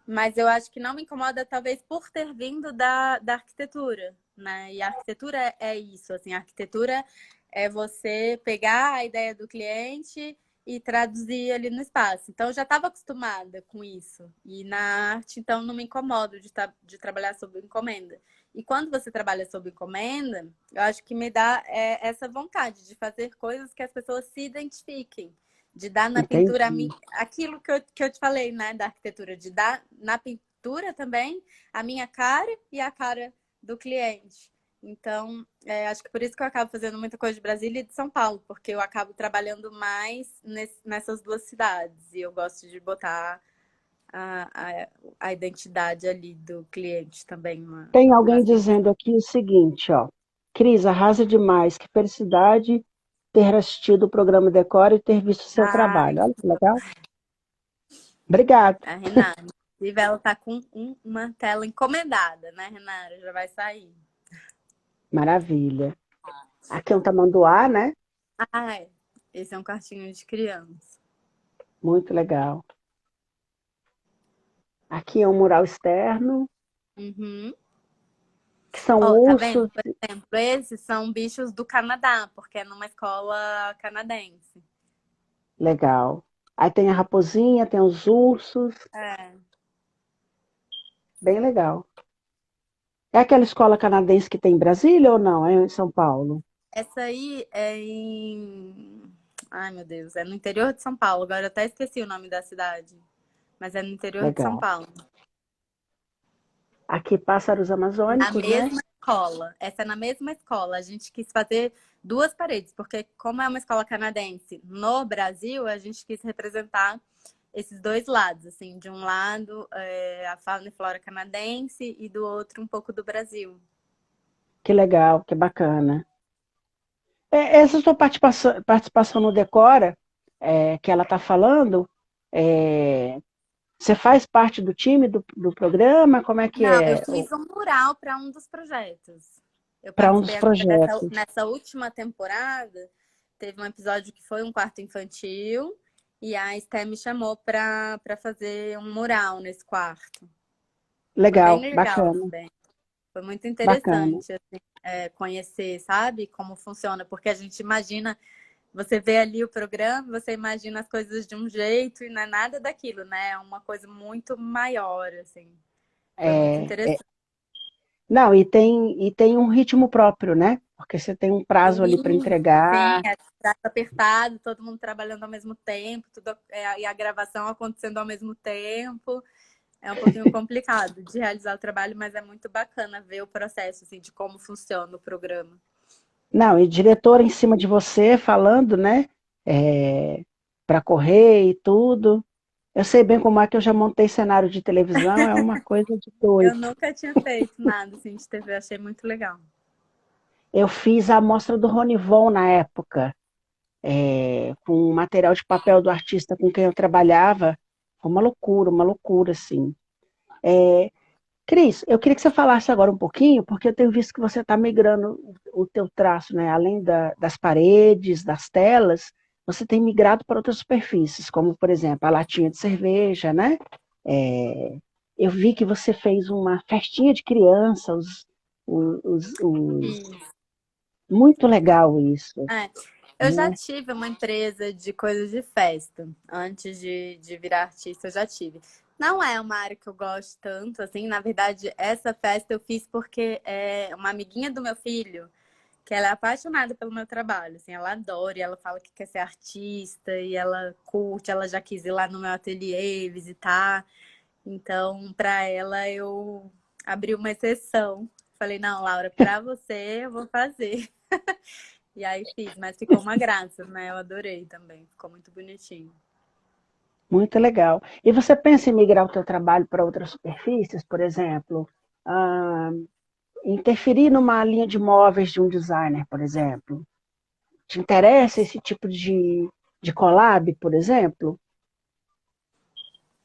B: Mas eu acho que não me incomoda, talvez, por ter vindo da arquitetura, né? E a arquitetura é isso, assim, a arquitetura é você pegar a ideia do cliente e traduzir ali no espaço. Então, eu já estava acostumada com isso. E na arte, então, não me incomodo de trabalhar sob encomenda. E quando você trabalha sob encomenda, eu acho que me dá essa vontade de fazer coisas que as pessoas se identifiquem, de dar na pintura
C: Entendi.
B: aquilo que eu te falei, né, da arquitetura, de dar na pintura também a minha cara e a cara do cliente. Então, acho que por isso que eu acabo fazendo muita coisa de Brasília e de São Paulo, porque eu acabo trabalhando mais nessas duas cidades e eu gosto de botar a identidade ali do cliente também
C: Tem alguém
B: nas pinturas.
C: dizendo aqui o seguinte, ó. Cris, arrasa demais. Que felicidade ter assistido o programa Decora e ter visto o seu
B: Ai,
C: trabalho. Olha que legal. Obrigada.
B: a Renata. Inclusive, ela tá com uma tela encomendada, né, Renata? Já vai sair.
C: Maravilha. Aqui é um tamanduá, né?
B: Ai, esse é um quartinho de criança.
C: Muito legal. Aqui é um mural externo,
B: Uhum.
C: que são
B: Ó, tá vendo?
C: ursos.
B: Por exemplo, esses são bichos do Canadá, porque é numa escola canadense.
C: Legal. Aí tem a raposinha, tem os ursos.
B: É.
C: Bem legal. É aquela escola canadense que tem em Brasília ou não? É em São Paulo?
B: Essa aí é em. Ai, meu Deus, é no interior de São Paulo. Agora eu até esqueci o nome da cidade. Mas é no interior de São
C: Legal.
B: Paulo.
C: Aqui pássaros
B: Na
C: amazônicos, né?
B: mesma escola. Essa é na mesma escola. A gente quis fazer duas paredes, porque como é uma escola canadense no Brasil, a gente quis representar esses dois lados, assim, de um lado a fauna e flora canadense e do outro um pouco do Brasil.
C: Que legal, que bacana. Essa sua participação no Decora, que ela está falando, é, você faz parte do time do programa? Como é que
B: Não, eu
C: é
B: fiz um mural para um dos projetos. Eu
C: para um dos
B: participei agora
C: projetos?
B: nessa última temporada. Teve um episódio que foi um quarto infantil e a Esté me chamou para fazer um mural nesse quarto. Foi bem
C: Legal,
B: legal
C: bacana,
B: também. Foi muito
C: bacana.
B: interessante assim, conhecer, sabe, como funciona, porque a gente imagina, você vê ali o programa, você imagina as coisas de um jeito e não é nada daquilo, né? É uma coisa muito maior, assim. Foi muito
C: É,
B: interessante.
C: não, e tem um ritmo próprio, né? Porque você tem um prazo ali para
B: Sim, sim,
C: entregar.
B: prazo apertado, todo mundo trabalhando ao mesmo tempo, tudo, e a gravação acontecendo ao mesmo tempo. É um pouquinho complicado de realizar o trabalho, mas é muito bacana ver o processo assim, de como funciona o programa.
C: Não, e diretor em cima de você falando, né? Para correr e tudo. Eu sei bem como é que eu já montei cenário de televisão, é uma coisa de
B: Eu
C: doido.
B: nunca tinha feito nada assim de TV, achei muito legal.
C: Eu fiz a amostra do Ronivon na época, com o material de papel do artista com quem eu trabalhava. Foi uma loucura, assim. Cris, eu queria que você falasse agora um pouquinho, porque eu tenho visto que você está migrando o teu traço, né? Além das paredes, das telas, você tem migrado para outras superfícies, como, por exemplo, a latinha de cerveja, né? É, eu vi que você fez uma festinha de criança,
B: Isso.
C: muito legal isso,
B: É. Eu já
C: né?
B: tive uma empresa de coisas de festa. Antes de virar artista, eu já tive. Não é uma área que eu gosto tanto, assim. Na verdade, essa festa eu fiz porque é uma amiguinha do meu filho, que ela é apaixonada pelo meu trabalho, assim, ela adora e ela fala que quer ser artista e ela curte, ela já quis ir lá no meu ateliê visitar. Então, para ela, eu abri uma exceção. Falei, não, Laura, para você eu vou fazer. E aí fiz, mas ficou uma graça, né? Eu adorei também, ficou muito bonitinho.
C: Muito legal. E você pensa em migrar o teu trabalho para outras superfícies, por exemplo? Ah, interferir numa linha de móveis de um designer, por exemplo? Te interessa esse tipo de collab, por exemplo?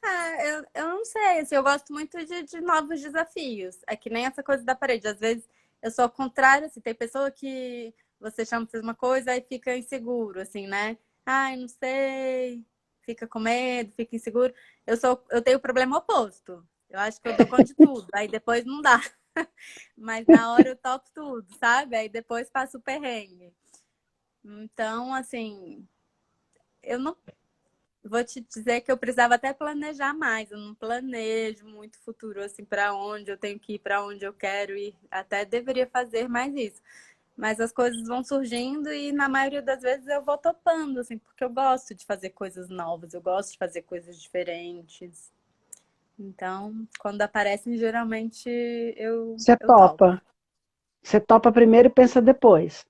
B: Ah, eu não sei, assim, eu gosto muito de novos desafios. É que nem essa coisa da parede. Às vezes eu sou ao contrário, assim, tem pessoa que você chama pra fazer uma coisa e fica inseguro, assim, né? Ai, não sei, fica com medo, fica inseguro. Eu tenho o problema oposto. Eu acho que eu dou conta de tudo, aí depois não dá. Mas na hora eu topo tudo, sabe? Aí depois passo o perrengue. Então, assim, eu não vou te dizer que eu precisava até planejar mais. Eu não planejo muito futuro, assim, para onde eu tenho que ir, para onde eu quero ir. Até deveria fazer mais isso. Mas as coisas vão surgindo e na maioria das vezes eu vou topando, assim, porque eu gosto de fazer coisas novas, eu gosto de fazer coisas diferentes. Então, quando aparecem, geralmente
C: Você
B: eu topo.
C: topa. Você topa primeiro e pensa depois.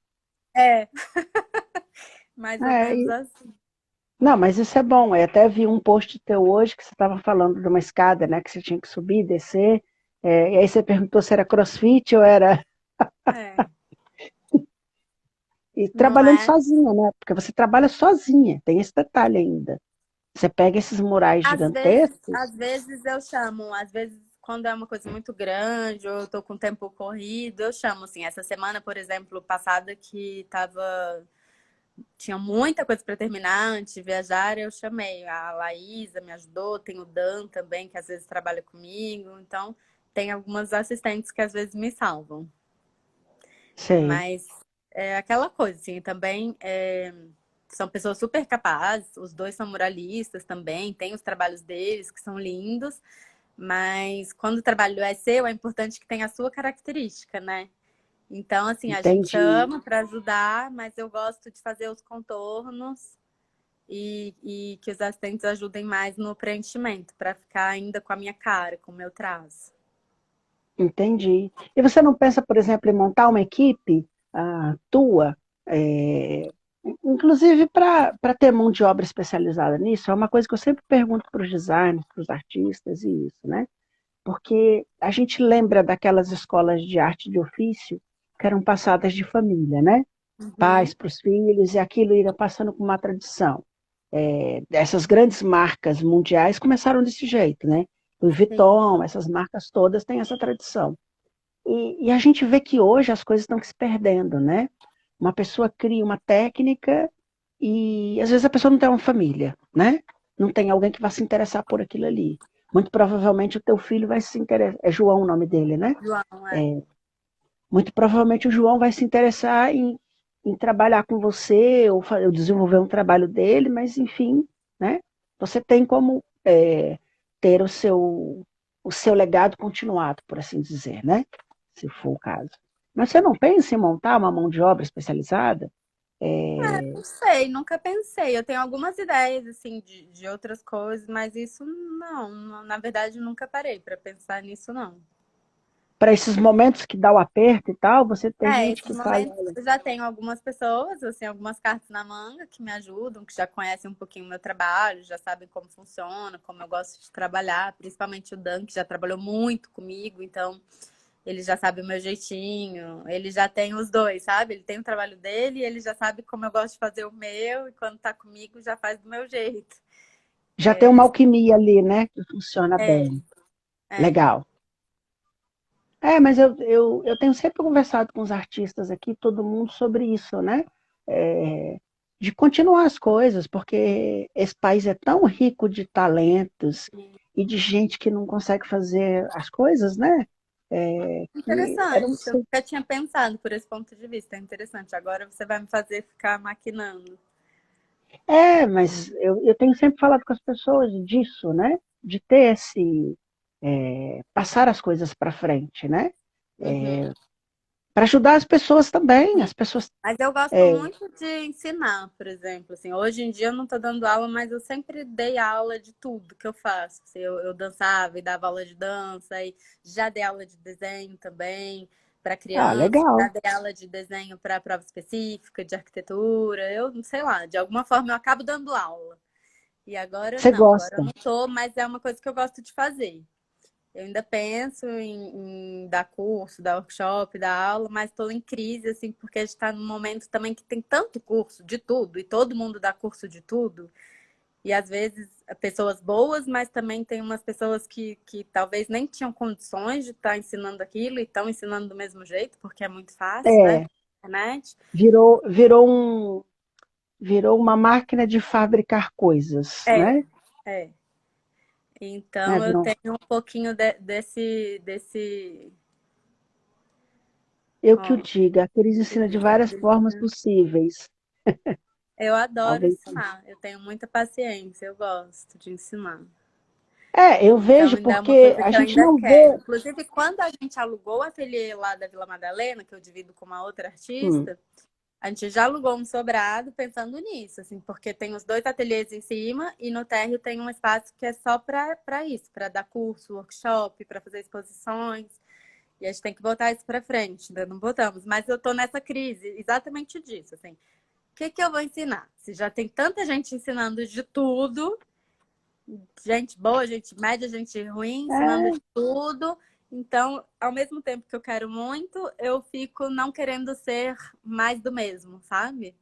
B: É, mais ou
C: É,
B: menos assim.
C: não, mas isso é bom. Eu até vi um post teu hoje que você estava falando de uma escada, né? Que você tinha que subir, descer. E aí você perguntou se era CrossFit ou era.
B: É,
C: E
B: não
C: trabalhando
B: é?
C: sozinha, né? Porque você trabalha sozinha, tem esse detalhe ainda. Você pega esses murais
B: Às
C: gigantescos.
B: vezes eu chamo, às vezes quando é uma coisa muito grande ou eu tô com tempo corrido, eu chamo assim. Essa semana, por exemplo, passada que tinha muita coisa para terminar antes de viajar, eu chamei a Laísa, me ajudou, tem o Dan também que às vezes trabalha comigo, então tem algumas assistentes que às vezes me salvam.
C: Sei,
B: Mas é aquela coisa assim, também são pessoas super capazes, os dois são muralistas também, tem os trabalhos deles que são lindos. Mas quando o trabalho é seu, é importante que tenha a sua característica, né? Então, assim, a gente
C: entendi.
B: chama para ajudar, mas eu gosto de fazer os contornos e que os assistentes ajudem mais no preenchimento, para ficar ainda com a minha cara, com o meu traço.
C: Entendi. E você não pensa, por exemplo, em montar uma equipe tua, inclusive para ter mão de obra especializada nisso? É uma coisa que eu sempre pergunto para os designers, para os artistas e isso, né? Porque a gente lembra daquelas escolas de arte de ofício que eram passadas de família, né? Pais
B: Uhum,
C: para os filhos, e aquilo ia passando com uma tradição. Essas grandes marcas mundiais começaram desse jeito, né? Louis
B: sim.
C: Vuitton, essas marcas todas têm essa tradição. E a gente vê que hoje as coisas estão se perdendo, né? Uma pessoa cria uma técnica e às vezes a pessoa não tem uma família, né? Não tem alguém que vá se interessar por aquilo ali. Muito provavelmente o teu filho vai se interessar. É João o nome dele, né?
B: João,
C: Muito provavelmente o João vai se interessar em trabalhar com você ou desenvolver um trabalho dele, mas enfim, né? Você tem como ter o seu legado continuado, por assim dizer, né? Se for o caso. Mas você não pensa em montar uma mão de obra especializada?
B: Não sei, nunca pensei. Eu tenho algumas ideias, assim, de outras coisas, mas isso na verdade, nunca parei para pensar nisso, não.
C: Para esses momentos que dá o aperto e tal, você tem gente
B: Esses
C: que fala,
B: momentos eu já tenho algumas pessoas, assim, algumas cartas na manga que me ajudam, que já conhecem um pouquinho o meu trabalho, já sabem como funciona, como eu gosto de trabalhar, principalmente o Dan, que já trabalhou muito comigo, então ele já sabe o meu jeitinho, ele já tem os dois, sabe? Ele tem o trabalho dele e ele já sabe como eu gosto de fazer o meu, e quando tá comigo já faz do meu jeito.
C: já tem uma alquimia ali, né? Que funciona
B: É,
C: bem.
B: É.
C: Legal. Mas eu tenho sempre conversado com os artistas aqui, todo mundo, sobre isso, né? É, de continuar as coisas, porque esse país é tão rico de talentos e de gente que não consegue fazer as coisas, né? Que era um...
B: Interessante. Eu nunca tinha pensado por esse ponto de vista. É interessante. Agora você vai me fazer ficar maquinando.
C: Mas eu tenho sempre falado com as pessoas disso, né? De ter passar as coisas para frente, né?
B: Uhum.
C: Para ajudar as pessoas também, as pessoas.
B: Mas eu gosto muito de ensinar, por exemplo. Assim, hoje em dia eu não estou dando aula, mas eu sempre dei aula de tudo que eu faço. Assim, eu dançava e dava aula de dança, e já dei aula de desenho também para
C: Ah,
B: criança, já
C: legal.
B: dei aula de desenho para prova específica, de arquitetura. Eu não sei lá, de alguma forma eu acabo dando aula. E
C: Você
B: agora eu
C: gosta.
B: não tô, mas é uma coisa que eu gosto de fazer. Eu ainda penso em dar curso, dar workshop, dar aula, mas estou em crise, assim, porque a gente está num momento também que tem tanto curso de tudo, e todo mundo dá curso de tudo, e às vezes pessoas boas, mas também tem umas pessoas que talvez nem tinham condições de estar ensinando aquilo e estão ensinando do mesmo jeito, porque é muito fácil, né?
C: É,
B: Internet.
C: virou uma máquina de fabricar coisas,
B: É,
C: né?
B: é.
C: É,
B: Então eu
C: virou...
B: tenho um pouquinho desse.
C: Eu que o
B: Ó,
C: diga, a Cris ensina de várias formas possíveis.
B: eu adoro
C: Talvez.
B: ensinar, eu tenho muita paciência, eu gosto de ensinar.
C: Eu
B: Então,
C: vejo
B: ainda é uma
C: porque
B: coisa
C: a
B: que eu
C: gente
B: ainda
C: não
B: quero.
C: vê.
B: Inclusive, quando a gente alugou o ateliê lá da Vila Madalena, que eu divido com uma outra
C: Hum,
B: artista, a gente já alugou um sobrado pensando nisso, assim, porque tem os dois ateliês em cima e no térreo tem um espaço que é só para isso, para dar curso, workshop, para fazer exposições. E a gente tem que botar isso para frente, ainda não botamos. Mas eu tô nessa crise exatamente disso, assim. O que eu vou ensinar? Se já tem tanta gente ensinando de tudo, gente boa, gente média, gente ruim, ensinando
C: é,
B: de tudo. Então, ao mesmo tempo que eu quero muito, eu fico não querendo ser mais do mesmo, sabe?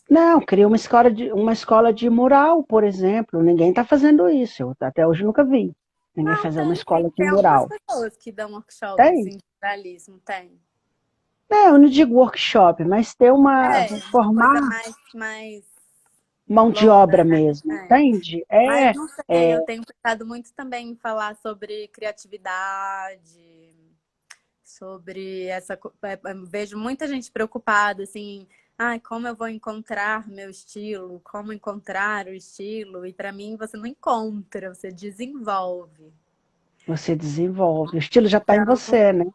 C: não, cria uma escola de mural, por exemplo. Ninguém está fazendo isso. Eu até hoje nunca vi ninguém
B: Não,
C: fazer uma
B: tem,
C: escola de
B: tem algumas
C: mural.
B: pessoas que dão workshop
C: Tem.
B: assim, de jornalismo, tem.
C: Não, eu não digo workshop, mas ter
B: Uma
C: formar
B: coisa mais
C: mão de
B: longa,
C: obra
B: né?
C: mesmo,
B: É.
C: entende?
B: Mas não sei, eu tenho pensado muito também em falar sobre criatividade, sobre vejo muita gente preocupada, assim, ai, como eu vou encontrar meu estilo, como encontrar o estilo, e para mim você não encontra, você desenvolve.
C: Você desenvolve. O estilo já está em
B: Então,
C: você, né?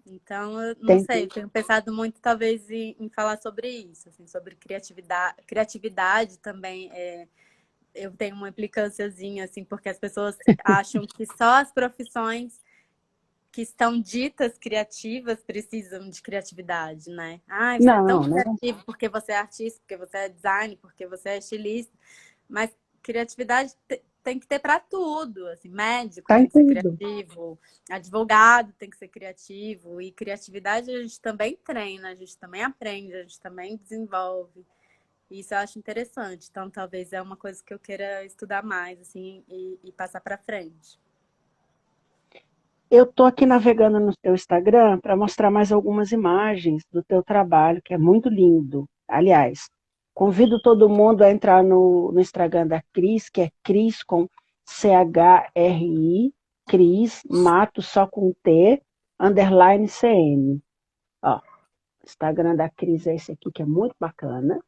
B: então eu não
C: Tem,
B: sei, eu tenho pensado muito talvez em falar sobre isso, assim, sobre criatividade, criatividade também. Eu tenho uma implicânciazinha, assim, porque as pessoas acham que só as profissões que estão ditas criativas precisam de criatividade, né? Ah, você é tão
C: não, né?
B: criativo porque você é artista, porque você é designer, porque você é estilista, mas criatividade tem que ter para tudo, assim, médico
C: Tá em
B: tem que ser
C: tudo.
B: criativo, advogado tem que ser criativo, e criatividade a gente também treina, a gente também aprende, a gente também desenvolve. Isso eu acho interessante, então talvez é uma coisa que eu queira estudar mais, assim, e passar para frente.
C: Eu tô aqui navegando no teu Instagram para mostrar mais algumas imagens do teu trabalho, que é muito lindo. Aliás, convido todo mundo a entrar no Instagram da Cris, que é Cris com CHRI, Cris, Mato só com T, underline CN. Ó, o Instagram da Cris é esse aqui, que é muito bacana.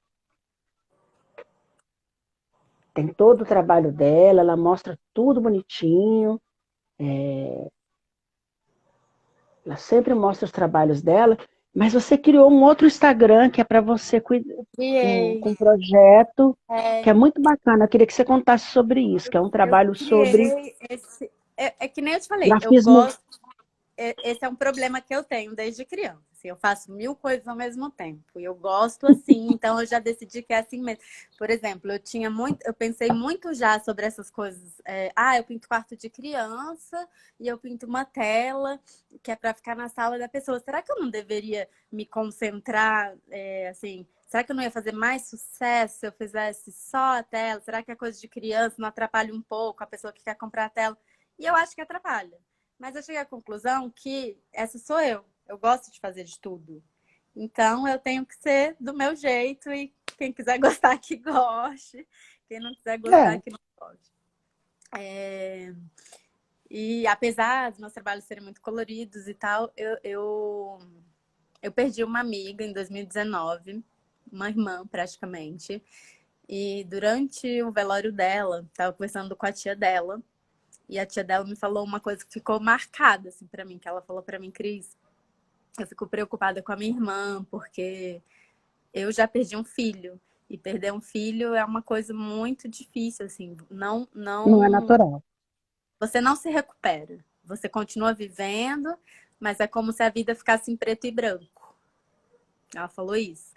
C: Tem todo o trabalho dela, ela mostra tudo bonitinho. Ela sempre mostra os trabalhos dela, mas você criou um outro Instagram que é para você cuidar
B: Criei,
C: com um projeto que
B: é,
C: é muito bacana. Eu queria que você contasse sobre isso, que é um
B: eu
C: trabalho sobre
B: criei esse. É que nem eu te falei, eu
C: grafismo.
B: gosto. Esse é um problema que eu tenho desde criança. Assim, eu faço mil coisas ao mesmo tempo. E eu gosto assim, então eu já decidi que é assim mesmo. Por exemplo, eu pensei muito já sobre essas coisas. Eu pinto quarto de criança e eu pinto uma tela que é para ficar na sala da pessoa. Será que eu não deveria me concentrar, assim? Será que eu não ia fazer mais sucesso se eu fizesse só a tela? Será que a coisa de criança não atrapalha um pouco a pessoa que quer comprar a tela? E eu acho que atrapalha. Mas eu cheguei à conclusão que essa sou eu. Eu gosto de fazer de tudo. Então eu tenho que ser do meu jeito e quem quiser gostar que goste, quem não quiser gostar
C: É,
B: que não goste. E apesar dos meus trabalhos serem muito coloridos e tal, eu perdi uma amiga em 2019, uma irmã praticamente. E durante o velório dela, estava conversando com a tia dela. E a tia dela me falou uma coisa que ficou marcada assim para mim, que ela falou para mim, Cris, eu fico preocupada com a minha irmã, porque eu já perdi um filho. E perder um filho é uma coisa muito difícil, assim.
C: não é natural.
B: Você não se recupera. Você continua vivendo, mas é como se a vida ficasse em preto e branco. Ela falou isso.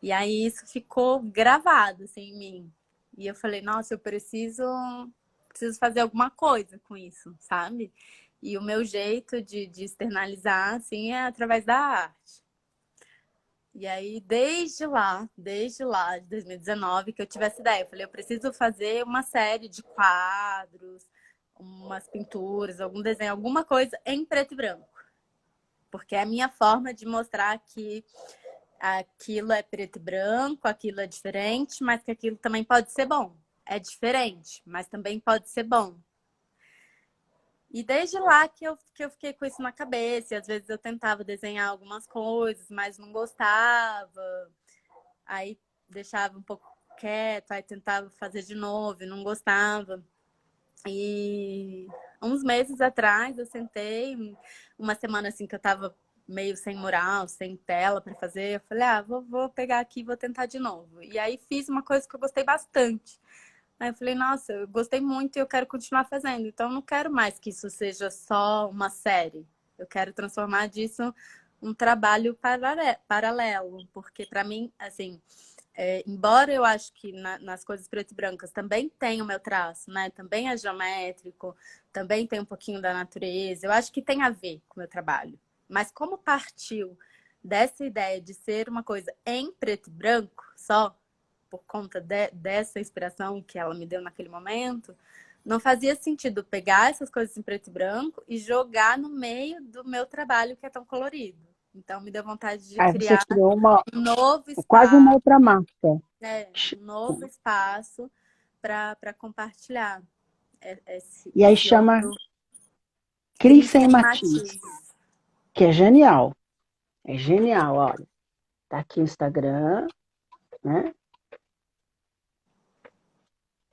B: E aí isso ficou gravado, assim, em mim. E eu falei, nossa, eu preciso fazer alguma coisa com isso, sabe? E o meu jeito de externalizar, assim, é através da arte. E aí, de 2019, que eu tive essa ideia. Eu falei, eu preciso fazer uma série de quadros, umas pinturas, algum desenho, alguma coisa em preto e branco. Porque é a minha forma de mostrar que aquilo é preto e branco, aquilo é diferente, mas que aquilo também pode ser bom. É diferente, mas também pode ser bom. E desde lá que eu fiquei com isso na cabeça. E às vezes eu tentava desenhar algumas coisas, mas não gostava. Aí deixava um pouco quieto, aí tentava fazer de novo e não gostava. E uns meses atrás eu sentei, uma semana assim que eu tava meio sem mural, sem tela para fazer, eu falei, vou pegar aqui e vou tentar de novo. E aí fiz uma coisa que eu gostei bastante. Aí eu falei, nossa, eu gostei muito e eu quero continuar fazendo. Então eu não quero mais que isso seja só uma série. Eu quero transformar disso um trabalho paralelo, porque para mim, assim, embora eu acho que nas coisas preto e brancas também tem o meu traço, né? Também é geométrico, também tem um pouquinho da natureza. Eu acho que tem a ver com o meu trabalho. Mas como partiu dessa ideia de ser uma coisa em preto e branco só, por conta dessa inspiração que ela me deu naquele momento, não fazia sentido pegar essas coisas em preto e branco e jogar no meio do meu trabalho que é tão colorido. Então me deu vontade de
C: Aí você
B: criar
C: criou
B: um novo
C: quase uma
B: espaço,
C: outra marca.
B: um novo espaço para compartilhar
C: E aí
B: esse
C: chama
B: outro
C: Cris
B: Cris
C: Sem
B: Sem
C: Matiz,
B: Matiz.
C: que é genial. É genial, olha. Tá aqui o Instagram, né?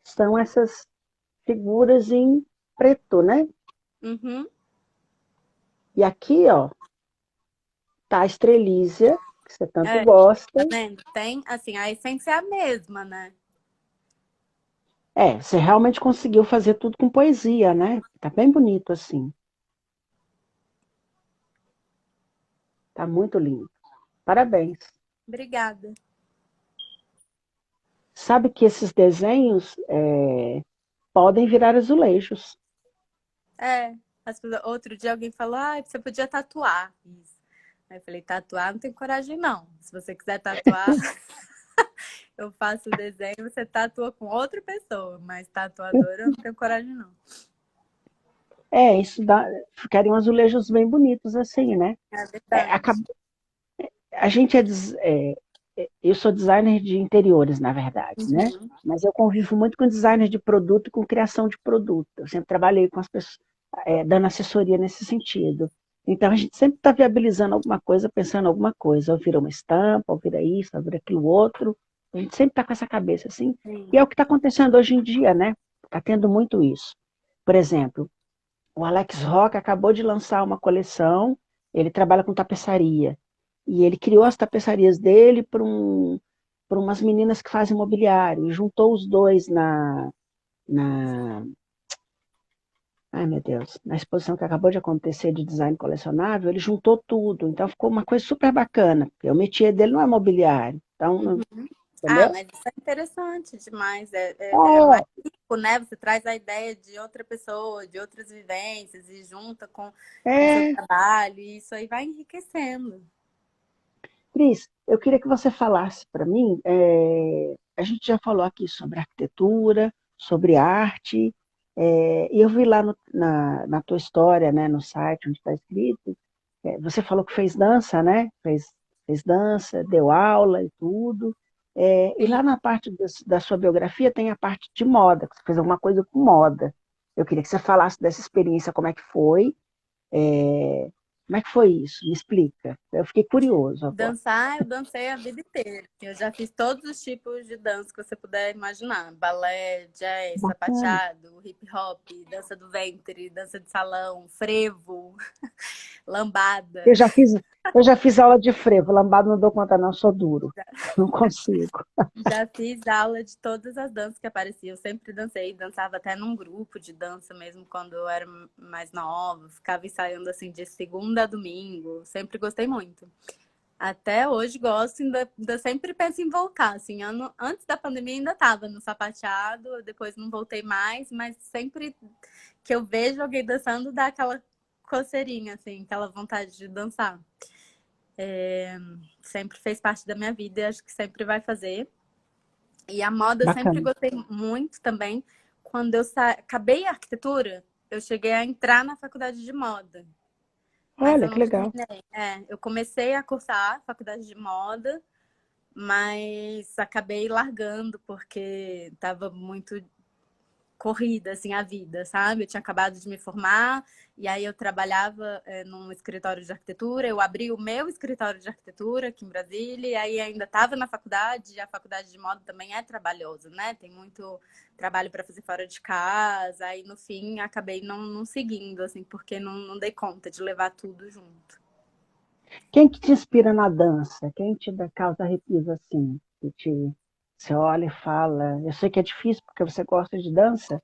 C: São essas figuras em preto, né?
B: Uhum.
C: E aqui, ó, tá a Estrelízia, que você tanto
B: É,
C: gosta.
B: tá vendo? Tem, assim, a essência é a mesma, né?
C: É, você realmente conseguiu fazer tudo com poesia, né? Tá bem bonito assim. Tá muito lindo. Parabéns.
B: Obrigada.
C: Sabe que esses desenhos podem virar azulejos.
B: É, outro dia alguém falou, você podia tatuar isso. Aí eu falei, tatuar não tenho coragem, não. Se você quiser tatuar, eu faço o desenho, você tatua com outra pessoa, mas tatuadora eu não tenho coragem, não.
C: Isso dá, ficariam azulejos bem bonitos assim, né?
B: É
C: É,
B: verdade.
C: a gente eu sou designer de interiores, na verdade, né?
B: Uhum.
C: Mas eu convivo muito com designer de produto e com criação de produto. Eu sempre trabalhei com as pessoas, dando assessoria nesse sentido. Então a gente sempre está viabilizando alguma coisa, pensando em alguma coisa, ou vira uma estampa, ou vira isso, ou vira aquilo outro. A gente sempre está com essa cabeça assim.
B: Sim.
C: E é o que está acontecendo hoje em dia, né? Está tendo muito isso. Por exemplo, o Alex Rock acabou de lançar uma coleção, ele trabalha com tapeçaria. E ele criou as tapeçarias dele para umas meninas que fazem mobiliário. E juntou os dois na. Ai, meu Deus. Na exposição que acabou de acontecer de design colecionável, ele juntou tudo. Então ficou uma coisa super bacana. Porque o métier dele não é mobiliário. Então,
B: Uhum.
C: entendeu?
B: Mas isso é interessante demais. É mais
C: É,
B: rico, né? Você traz a ideia de outra pessoa, de outras vivências e junta com o seu
C: é.
B: trabalho, e isso aí vai enriquecendo.
C: Cris, eu queria que você falasse para mim. A gente já falou aqui sobre arquitetura, sobre arte. E eu vi lá na tua história, né, no site onde está escrito, você falou que fez dança, né? Fez dança, deu aula e tudo. E
B: Sim.
C: lá na parte da sua biografia tem a parte de moda, que você fez alguma coisa com moda. Eu queria que você falasse dessa experiência, como é que foi. É, como é que foi isso? Me explica. Eu fiquei curioso agora.
B: Dançar, eu dancei a vida inteira. Eu já fiz todos os tipos de dança que você puder imaginar. Balé, jazz,
C: Bacana.
B: sapateado, hip hop, dança do ventre, dança de salão, frevo, lambada.
C: Eu já fiz, eu já fiz aula de frevo, lambada não dou conta não, sou duro. Não consigo.
B: Já fiz aula de todas as danças que apareciam. Eu sempre dancei, dançava até num grupo de dança mesmo quando eu era mais nova. Ficava ensaiando assim de segunda a domingo. Sempre gostei muito. Até hoje gosto, ainda sempre penso em voltar. Assim, antes da pandemia ainda estava no sapateado, depois não voltei mais, mas sempre que eu vejo alguém dançando dá aquela coceirinha, assim, aquela vontade de dançar. Sempre fez parte da minha vida e acho que sempre vai fazer. E a moda eu sempre
C: Bacana.
B: gostei muito também. Quando eu acabei a arquitetura, eu cheguei a entrar na faculdade de moda, mas
C: Olha,
B: eu
C: que
B: não
C: legal.
B: terminei. Eu comecei a cursar a faculdade de moda, mas acabei largando porque estava muito corrida, assim, a vida, sabe? Eu tinha acabado de me formar e aí eu trabalhava num escritório de arquitetura, eu abri o meu escritório de arquitetura aqui em Brasília e aí ainda estava na faculdade, e a faculdade de moda também é trabalhosa, né? Tem muito trabalho para fazer fora de casa, aí no fim acabei não seguindo, assim, porque não dei conta de levar tudo junto.
C: Quem que te inspira na dança? Quem te dá causa arrepios assim? Você olha e fala. Eu sei que é difícil porque você gosta de dança,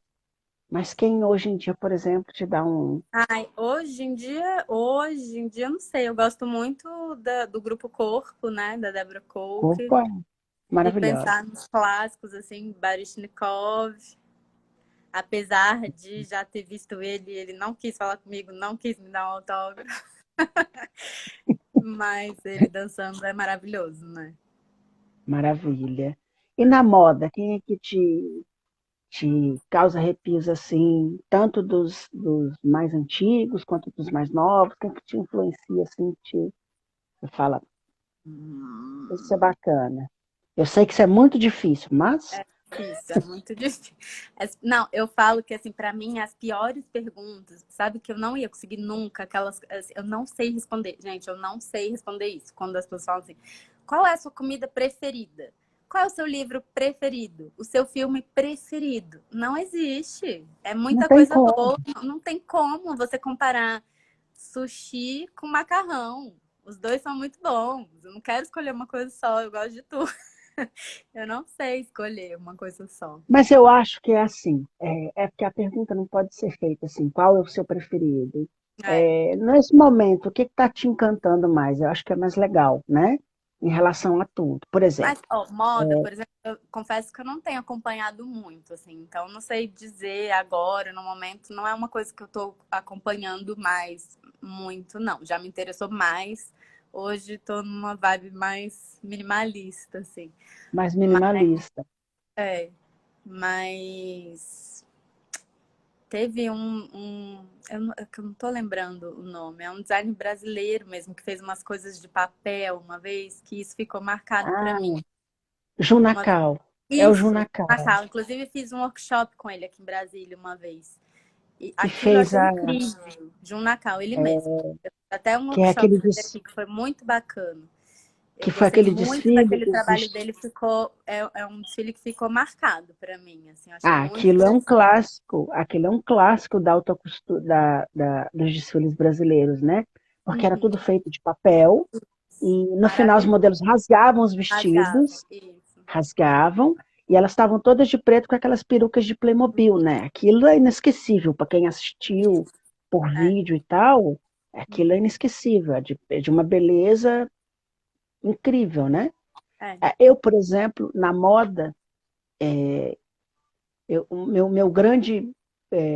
C: mas quem hoje em dia, por exemplo, te dá um
B: Ai, hoje em dia, eu não sei, eu gosto muito do grupo Corpo, né, da Débora Coke.
C: corpo
B: E
C: maravilhoso?
B: pensar nos clássicos, assim, Baryshnikov, apesar de já ter visto ele não quis falar comigo, não quis me dar um autógrafo, mas ele dançando é maravilhoso, né?
C: Maravilha. E na moda, quem é que te causa arrepios assim, tanto dos mais antigos quanto dos mais novos? Quem que te influencia assim, você fala, isso é
B: Hum,
C: bacana. Eu sei que isso é muito difícil, mas
B: Isso, é muito difícil. Não, eu falo que, assim, para mim, as piores perguntas, sabe, que eu não ia conseguir nunca, eu não sei responder. Gente, eu não sei responder isso. Quando as pessoas falam assim, qual é a sua comida preferida? Qual é o seu livro preferido? O seu filme preferido? Não existe. É
C: não
B: muita
C: tem
B: coisa
C: como.
B: boa. Não tem como você comparar sushi com macarrão. Os dois são muito bons. Eu não quero escolher uma coisa só, eu gosto de tudo. Eu não sei escolher uma coisa só.
C: Mas eu acho que é assim, é porque a pergunta não pode ser feita assim, qual é o seu preferido?
B: É.
C: Nesse momento, o que está te encantando mais? Eu acho que é mais legal, né? Em relação a tudo. Por
B: Mas,
C: exemplo,
B: ó, moda, por exemplo, eu confesso que eu não tenho acompanhado muito, assim. Então, não sei dizer agora, no momento, não é uma coisa que eu tô acompanhando mais muito, não. Já me interessou mais. Hoje tô numa vibe mais minimalista, assim.
C: mais
B: Mas,
C: minimalista.
B: é, mas teve é que eu não tô lembrando o nome, é um design brasileiro mesmo, que fez umas coisas de papel uma vez, que isso ficou marcado para mim.
C: Ah,
B: Uma vez.
C: Junacal. É o
B: Isso,
C: Junacal,
B: Natal. Inclusive, fiz um workshop com ele aqui em Brasília uma vez. E
C: que
B: aquilo eu
C: fez
B: achei incrível, de um Natal, ele mesmo. Até um
C: que é
B: workshop fazer aqui que foi muito bacana. Eu
C: que foi
B: gostei
C: aquele
B: muito
C: desfile
B: daquele
C: dos
B: trabalho
C: vestidos.
B: dele, é um desfile que ficou marcado para mim, assim, eu achei
C: Ah,
B: muito interessante.
C: aquilo é um clássico da alta costura, dos desfiles brasileiros, né? Porque era
B: Uhum,
C: tudo feito de papel e no final os
B: maravilhoso.
C: modelos rasgavam os
B: Rasgava,
C: vestidos,
B: isso.
C: rasgavam, e elas estavam todas de preto com aquelas perucas de Playmobil, né? Aquilo é inesquecível para quem assistiu por
B: É,
C: vídeo e tal, aquilo é inesquecível, é de uma beleza incrível, né?
B: é.
C: Eu, por exemplo, na moda, o meu grande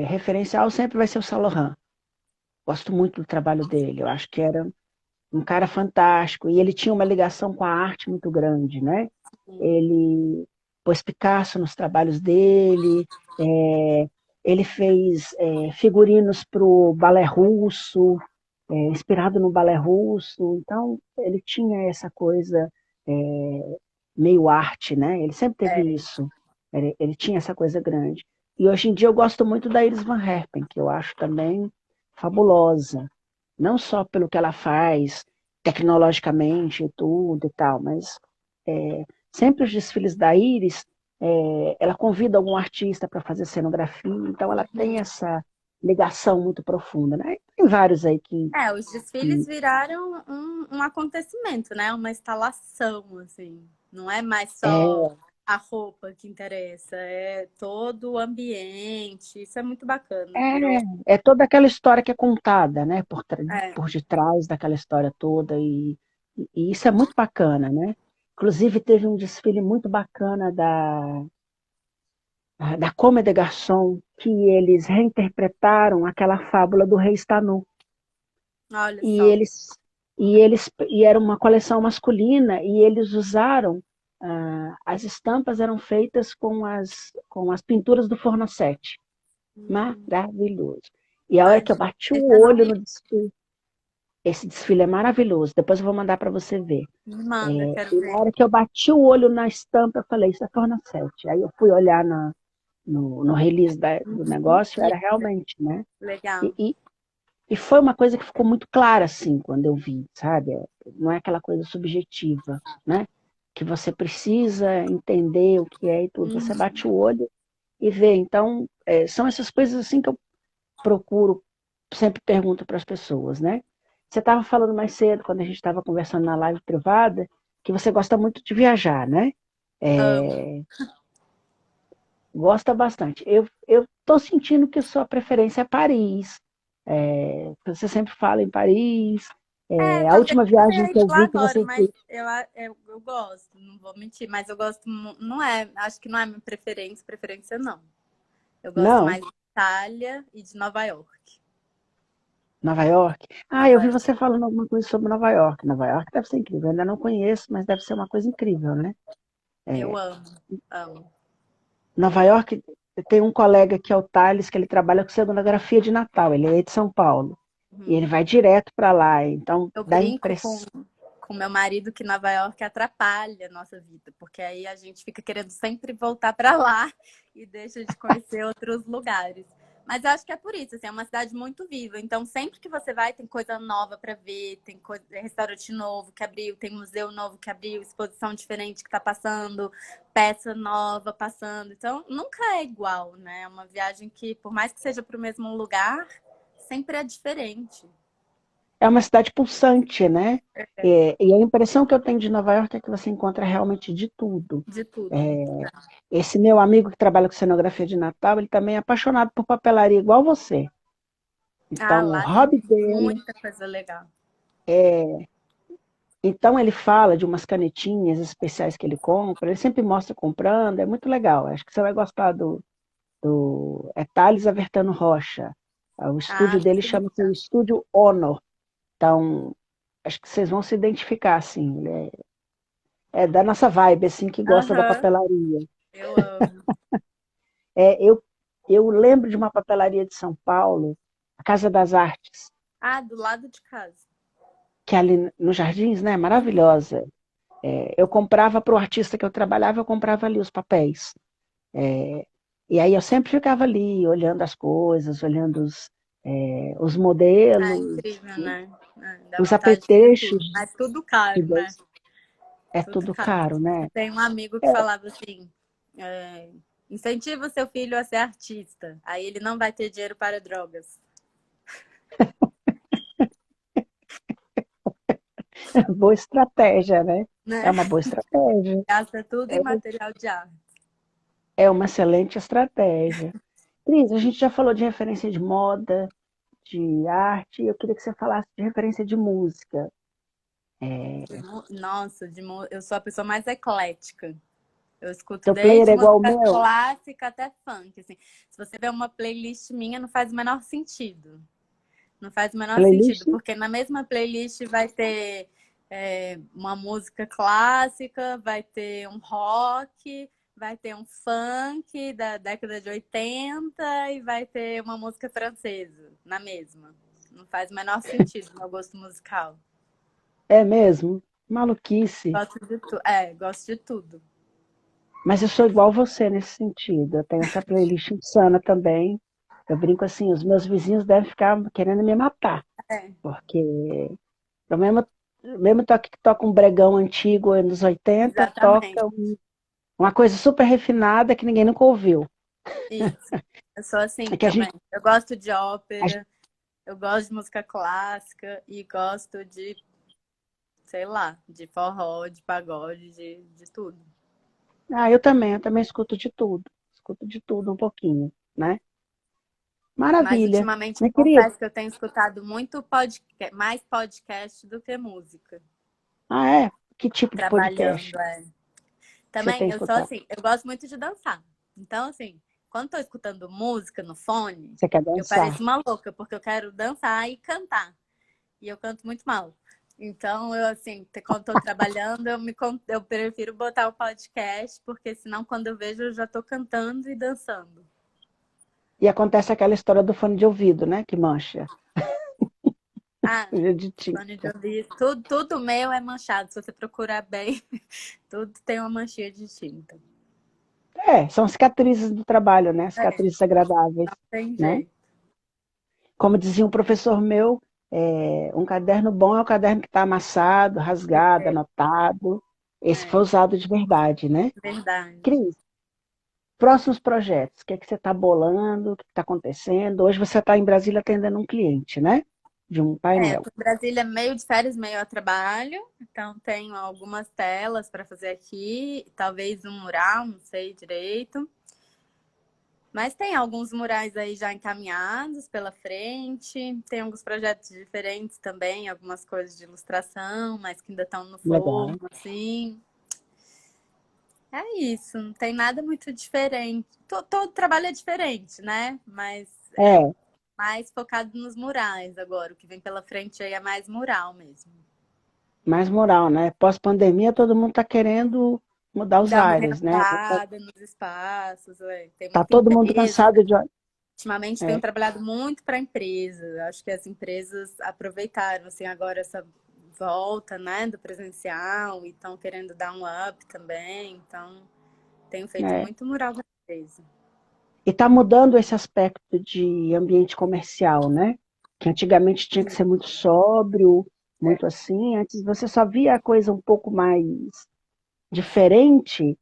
C: referencial sempre vai ser o Saint Laurent. Gosto muito do trabalho dele. Eu acho que era um cara fantástico. E ele tinha uma ligação com a arte muito grande, né?
B: Sim.
C: Ele pôs Picasso nos trabalhos dele. Ele fez figurinos para o balé russo, inspirado no balé russo. Então, ele tinha essa coisa meio arte, né? Ele sempre teve
B: É.
C: isso. Ele tinha essa coisa grande. E hoje em dia eu gosto muito da Iris Van Herpen, que eu acho também fabulosa. Não só pelo que ela faz tecnologicamente e tudo e tal, mas sempre os desfiles da Iris, ela convida algum artista para fazer cenografia, então ela tem essa ligação muito profunda, né? Tem vários aí que
B: Os desfiles viraram um acontecimento, né? Uma instalação, assim. Não é mais só
C: é,
B: a roupa que interessa, é todo o ambiente. Isso é muito bacana. Virou.
C: é toda aquela história que é contada, né?
B: É,
C: Por detrás daquela história toda, e isso é muito bacana, né? Inclusive, teve um desfile muito bacana da Comme des Garçons, que eles reinterpretaram aquela fábula do Rei Está Nu.
B: olha
C: E
B: só.
C: e era uma coleção masculina, e eles usaram, as estampas eram feitas com as pinturas do Fornasete. Maravilhoso. E a hora que eu
B: Imagina.
C: bati
B: Esse
C: o
B: eu não
C: olho
B: vi.
C: no desfile, esse desfile é maravilhoso, depois eu vou mandar para você ver.
B: Me manda, quero
C: E na
B: ver.
C: hora que eu bati o olho na estampa, eu falei, isso é Fornasete. Aí eu fui olhar no release do negócio,
B: E-
C: era realmente, né? E,
B: Legal.
C: e, e foi uma coisa que ficou muito clara, assim, quando eu vi, sabe? Não é aquela coisa subjetiva, né? Que você precisa entender o que é e tudo. Você bate o olho e vê. Então, são essas coisas assim que eu procuro, sempre pergunto para as pessoas, né? Você estava falando mais cedo, quando a gente estava conversando na live privada, que você gosta muito de viajar, né?
B: Amo.
C: Gosta bastante. Eu estou sentindo que sua preferência é Paris. Você sempre fala em Paris. A
B: Talvez
C: última
B: eu
C: viagem
B: tenha
C: que
B: ido
C: eu
B: lá
C: vi que
B: agora,
C: você
B: mas
C: fez.
B: eu gosto, não vou mentir, mas eu gosto, não é, acho que não é minha preferência não. Eu gosto
C: Não,
B: mais de Itália e de Nova York.
C: Nova York. Ah, eu
B: Nova
C: vi
B: York.
C: você falando alguma coisa sobre Nova York. Nova York deve ser incrível. Eu ainda não conheço, mas deve ser uma coisa incrível, né?
B: Eu amo, amo.
C: Nova York, tem um colega que é o Thales, que ele trabalha com cenografia de Natal. Ele é de São Paulo. E
B: Uhum.
C: ele vai direto para lá. Então,
B: Eu
C: dá
B: brinco
C: impressão.
B: com meu marido que Nova York atrapalha a nossa vida, porque aí a gente fica querendo sempre voltar para lá e deixa de conhecer outros lugares. Mas eu acho que é por isso, assim, é uma cidade muito viva. Então, sempre que você vai, tem coisa nova para ver, tem restaurante novo que abriu, tem museu novo que abriu, exposição diferente que está passando, peça nova passando. Então, nunca é igual, né? É uma viagem que, por mais que seja para o mesmo lugar, sempre é diferente.
C: É uma cidade pulsante, né? E a impressão que eu tenho de Nova York é que você encontra realmente de tudo.
B: De tudo.
C: É, esse meu amigo que trabalha com cenografia de Natal, ele também é apaixonado por papelaria, igual você.
B: Ah,
C: Então, o
B: lá tem
C: hobby dele.
B: muita coisa legal.
C: Então, ele fala de umas canetinhas especiais que ele compra, ele sempre mostra comprando, é muito legal. Acho que você vai gostar é Thales Avertano Rocha. O
B: Ah,
C: estúdio dele
B: que
C: chama-se
B: legal.
C: Estúdio Honor. Então, acho que vocês vão se identificar, assim. Ele é da nossa vibe, assim, que gosta da
B: Aham,
C: papelaria.
B: eu amo.
C: É, eu lembro de uma papelaria de São Paulo, a Casa das Artes,
B: Ah, do lado de casa.
C: que é ali nos Jardins, né? Maravilhosa. Eu comprava para o artista que eu trabalhava, eu comprava ali os papéis. E aí eu sempre ficava ali, olhando as coisas, olhando os
B: Ah,
C: modelos,
B: incrível, né? Dá
C: os
B: vontade de ter tudo.
C: apetrechos.
B: Mas tudo
C: Que
B: caro, né?
C: Deus, é
B: Tudo
C: tudo
B: caro.
C: caro,
B: Eu
C: né?
B: tenho um amigo que falava assim: é, incentiva o seu filho a ser artista. Aí ele não vai ter dinheiro para drogas.
C: Boa estratégia, né? É
B: Né?
C: uma boa estratégia.
B: Gasta tudo em material de arte.
C: É uma excelente estratégia. Cris, a gente já falou de referência de moda, de arte, eu queria que você falasse de referência de música.
B: Nossa, eu sou a pessoa mais eclética. Eu escuto
C: Teu player
B: desde
C: é igual ao
B: música
C: meu?
B: clássica até funk, assim. Se você ver uma playlist minha, não faz o menor sentido. Não faz o menor sentido,
C: Playlist?
B: porque na mesma playlist vai ter uma música clássica, vai ter um rock, vai ter um funk da década de 80 e vai ter uma música francesa na mesma. Não faz o menor sentido no meu gosto musical.
C: É mesmo? Maluquice.
B: Gosto de tudo. Gosto de tudo.
C: Mas eu sou igual você nesse sentido. Eu tenho essa playlist insana também. Eu brinco assim, os meus vizinhos devem ficar querendo me matar.
B: É,
C: Porque o mesmo toque que toca um bregão antigo, anos 80,
B: exatamente.
C: toca uma coisa super refinada que ninguém nunca ouviu.
B: Isso. Eu sou assim
C: É que a
B: também.
C: gente,
B: Eu gosto de
C: a gente-
B: ópera, eu gosto de música clássica e gosto de, sei lá, de forró, de pagode, de tudo.
C: eu também escuto de tudo. Escuto de tudo um pouquinho, né?
B: Mas
C: Maravilha.
B: ultimamente eu
C: Minha querida,
B: confesso que eu tenho escutado muito podcast, mais podcast do que música,
C: é? Que tipo de podcast
B: trabalhando.
C: que você tem
B: Também, eu sou
C: escutado?
B: assim, eu gosto muito de dançar. Então, assim, quando tô escutando música no fone,
C: Você quer
B: eu
C: dançar?
B: pareço uma louca, porque eu quero dançar e cantar. E eu canto muito mal. Então, eu, assim, quando tô trabalhando, eu prefiro botar o podcast, porque senão, quando eu vejo, eu já tô cantando e dançando.
C: E acontece aquela história do fone de ouvido, né? Que mancha.
B: Ah,
C: De
B: fone de
C: tinta.
B: ouvido, tudo meu é manchado. Se você procurar bem, tudo tem uma manchinha de tinta.
C: É, são cicatrizes do trabalho, né?
B: É,
C: Cicatrizes agradáveis,
B: tem
C: né?
B: jeito.
C: Como dizia um professor meu, um caderno bom é o caderno que está amassado, rasgado, anotado. Esse foi
B: É,
C: usado de verdade, né?
B: verdade.
C: Cris, próximos projetos, o que é que você está bolando, o que está acontecendo? Hoje você está em Brasília atendendo um cliente, né? De um
B: Eu
C: painel.
B: tô em Brasília meio de férias, meio a trabalho. Então, tenho algumas telas para fazer aqui. Talvez um mural, não sei direito. Mas tem alguns murais aí já encaminhados pela frente. Tem alguns projetos diferentes também, algumas coisas de ilustração, mas que ainda estão no
C: Legal.
B: forno, assim. É isso, não tem nada muito diferente. Todo trabalho é diferente, né? Mas é
C: É,
B: mais focado nos murais agora. O que vem pela frente aí é mais mural mesmo.
C: mais moral, né? Pós-pandemia, todo mundo está querendo mudar os
B: Dar uma
C: ares, né?
B: renovada nos espaços. Tem
C: Tá
B: muita
C: todo mundo
B: empresa.
C: cansado de.
B: Ultimamente tenho
C: É,
B: trabalhado muito para empresas. Acho que as empresas aproveitaram assim agora essa volta, né, do presencial e estão querendo dar um up também. Então, tenho feito
C: é.
B: muito mural para empresa.
C: E está mudando esse aspecto de ambiente comercial, né? Que antigamente tinha que ser muito sóbrio, muito assim. Antes você só via a coisa um pouco mais diferente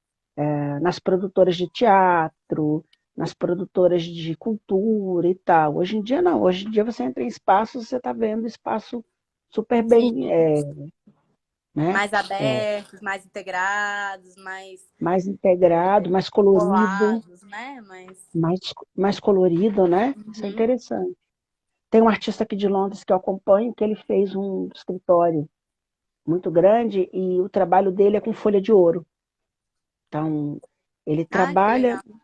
C: nas produtoras de teatro, nas produtoras de cultura e tal. Hoje em dia não. Hoje em dia você entra em espaços, você está vendo espaço super
B: Sim,
C: bem, né?
B: mais abertos, mais integrados, mais
C: Mais integrado, mais colorido,
B: colados, né? Mais
C: mais, mais colorido, né? Isso é
B: uhum.
C: interessante. Tem um artista aqui de Londres que eu acompanho, que ele fez um escritório muito grande e o trabalho dele é com folha de ouro. Então, ele
B: Ah, que
C: trabalha
B: legal.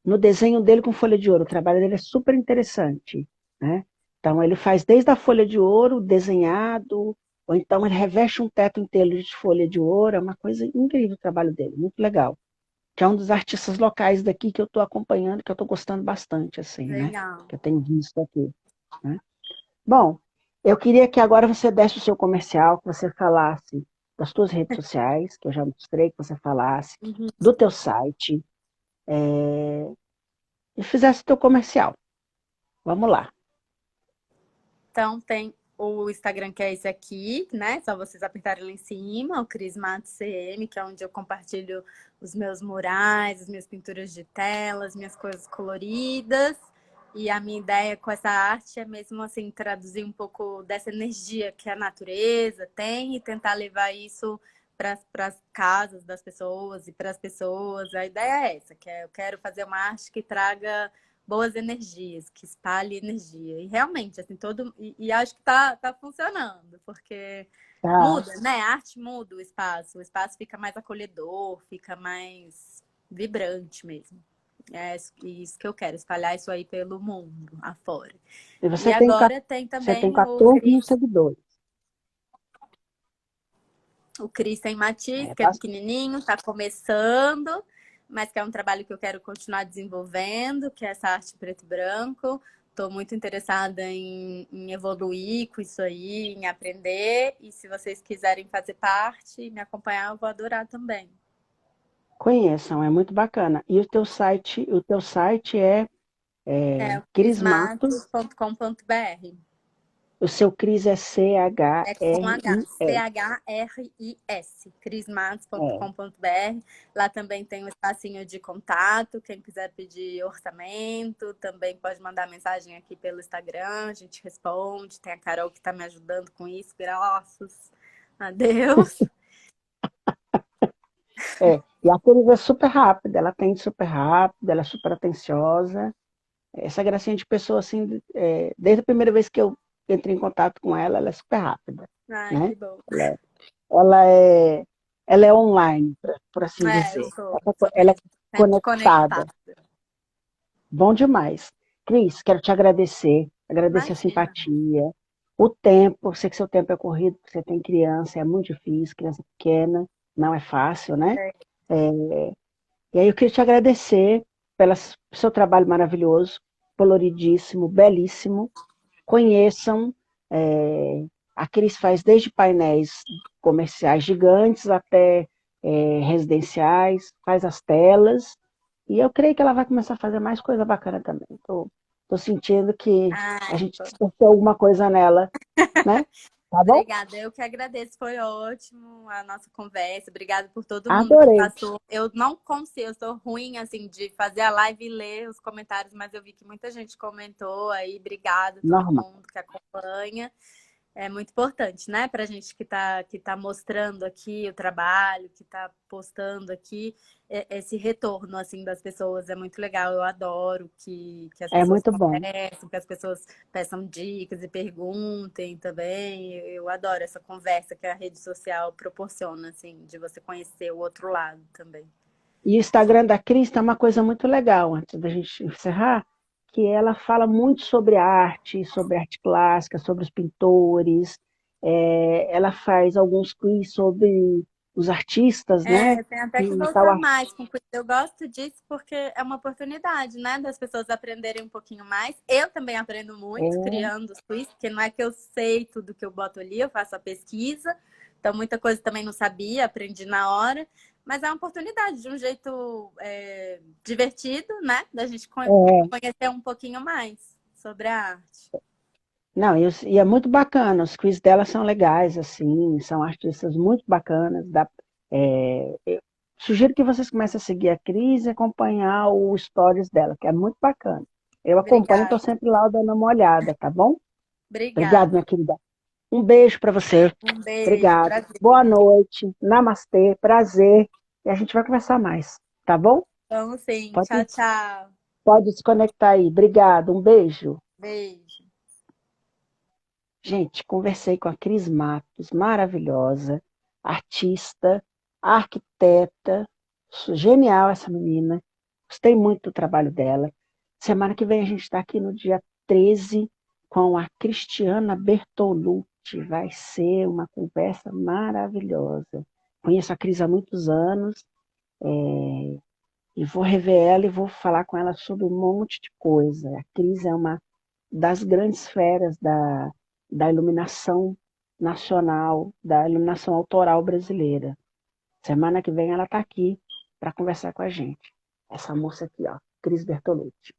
C: no desenho dele com folha de ouro. O trabalho dele é super interessante, né? Então, ele faz desde a folha de ouro, desenhado, ou então ele reveste um teto inteiro de folha de ouro. É uma coisa incrível o trabalho dele, muito legal. Que é um dos artistas locais daqui que eu estou acompanhando, que eu estou gostando bastante, assim, né?
B: Legal.
C: Que eu tenho visto aqui, né? Bom, eu queria que agora você desse o seu comercial, que você falasse das suas redes sociais, que eu já mostrei que você falasse,
B: Uhum.
C: do teu site, e fizesse o teu comercial. Vamos lá.
B: Então tem o Instagram que é esse aqui, né? Só vocês apertarem lá em cima, o Cris Matos CM, que é onde eu compartilho os meus murais, as minhas pinturas de tela, as minhas coisas coloridas. E a minha ideia com essa arte é mesmo assim traduzir um pouco dessa energia que a natureza tem e tentar levar isso para as casas das pessoas e para as pessoas. A ideia é essa, que é eu quero fazer uma arte que traga boas energias, que espalhe energia. E realmente, assim, e acho que tá funcionando, porque
C: Tá.
B: muda, né? A arte muda o espaço fica mais acolhedor, fica mais vibrante mesmo. É isso que eu quero, espalhar isso aí pelo mundo, afora.
C: E
B: E
C: você
B: agora tem
C: você tem
B: também
C: 14 mil seguidores.
B: O Christian Matiz,
C: É,
B: que é pequenininho, está começando, mas que é um trabalho que eu quero continuar desenvolvendo, que é essa arte preto e branco. Estou muito interessada em evoluir com isso aí, em aprender. E se vocês quiserem fazer parte, me acompanhar, eu vou adorar também.
C: Conheçam, é muito bacana. E o teu site é,
B: É
C: Cris Matos,
B: crismatos.com.br.
C: o seu Cris é
B: É com H,
C: C-H-R-I-S.
B: CHRIS,
C: É,
B: crismatos.com.br. Lá também tem um espacinho de contato. Quem quiser pedir orçamento, também pode mandar mensagem aqui pelo Instagram, a gente responde. Tem a Carol que está me ajudando com isso, graças a Deus.
C: E a Cris é super rápida, ela atende super rápido, ela é super atenciosa. Essa gracinha de pessoa, assim, desde a primeira vez que eu entrei em contato com ela, ela é super rápida,
B: Ai,
C: né?
B: que bom.
C: Ela é, ela é, ela é online, por assim
B: É, eu
C: dizer.
B: sou
C: Ela é
B: mesmo. Sempre
C: conectada.
B: conectada.
C: Bom demais. Cris, quero te agradecer a
B: Imagina.
C: simpatia, o tempo, eu sei que seu tempo é corrido, porque você tem criança, é muito difícil, criança pequena, não é fácil, né?
B: É.
C: E aí eu queria te agradecer pelo seu trabalho maravilhoso, coloridíssimo, belíssimo. Conheçam, a Cris faz desde painéis comerciais gigantes até residenciais, faz as telas, e eu creio que ela vai começar a fazer mais coisa bacana também. Tô sentindo que a
B: Ai,
C: gente despertou alguma coisa nela, né? Tá bom?
B: obrigada, eu que agradeço, foi ótimo a nossa conversa. Obrigada por todo mundo que
C: Adorei.
B: passou. Eu não consigo, eu sou ruim assim de fazer a live e ler os comentários, mas eu vi que muita gente comentou aí. Obrigada a todo
C: Normal.
B: mundo que acompanha. É muito importante, né, para a gente que tá mostrando aqui o trabalho, que está postando aqui, esse retorno assim das pessoas é muito legal. Eu adoro que as
C: É
B: pessoas
C: muito bom.
B: conversem, que as pessoas peçam dicas e perguntem também. Eu adoro essa conversa que a rede social proporciona, assim, de você conhecer o outro lado também.
C: E o Instagram da Cris tem uma coisa muito legal, antes da gente encerrar, que ela fala muito sobre arte clássica, sobre os pintores, ela faz alguns quiz sobre os artistas, né?
B: É, tem até que
C: E tal.
B: voltar mais com quiz. Eu gosto disso porque é uma oportunidade, né, das pessoas aprenderem um pouquinho mais. Eu também aprendo muito
C: É,
B: criando os quiz, porque não é que eu sei tudo que eu boto ali, eu faço a pesquisa. Então, muita coisa também não sabia, aprendi na hora. Mas é uma oportunidade, de um jeito divertido, né, da gente
C: é.
B: conhecer um pouquinho mais sobre a arte.
C: Não, e é muito bacana, os quiz dela são legais, assim, são artistas muito bacanas. Eu sugiro que vocês comecem a seguir a Cris e acompanhar o stories dela, que é muito bacana. Eu acompanho, estou
B: Obrigada.
C: sempre lá dando uma olhada, tá bom? Obrigado,
B: Obrigada.
C: minha querida. Um beijo para você.
B: Um beijo,
C: Obrigado.
B: prazer.
C: Boa noite. Namastê. Prazer. E a gente vai conversar mais, tá bom?
B: Vamos sim.
C: Pode,
B: Tchau, tchau.
C: pode se conectar aí. Obrigado. Um beijo.
B: Beijo.
C: Gente, conversei com a Cris Matos, maravilhosa, artista, arquiteta, genial essa menina. Gostei muito do trabalho dela. Semana que vem a gente está aqui no dia 13 com a Cristiana Bertolucci. Vai ser uma conversa maravilhosa. Conheço a Cris há muitos anos, e vou rever ela e vou falar com ela sobre um monte de coisa. A Cris é uma das grandes feras da iluminação nacional, da iluminação autoral brasileira. Semana que vem ela está aqui para conversar com a gente. Essa moça aqui, ó, Cris Bertolucci.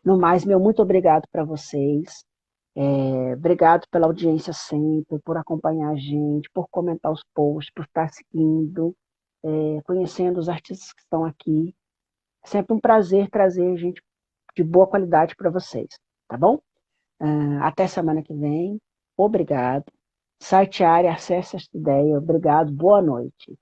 C: No mais, meu muito obrigado para vocês. Obrigado pela audiência sempre, por acompanhar a gente, por comentar os posts, por estar seguindo, conhecendo os artistas que estão aqui. É sempre um prazer trazer gente de boa qualidade para vocês, tá bom? Até semana que vem. Obrigado. Site área, acesse esta ideia. Obrigado. Boa noite.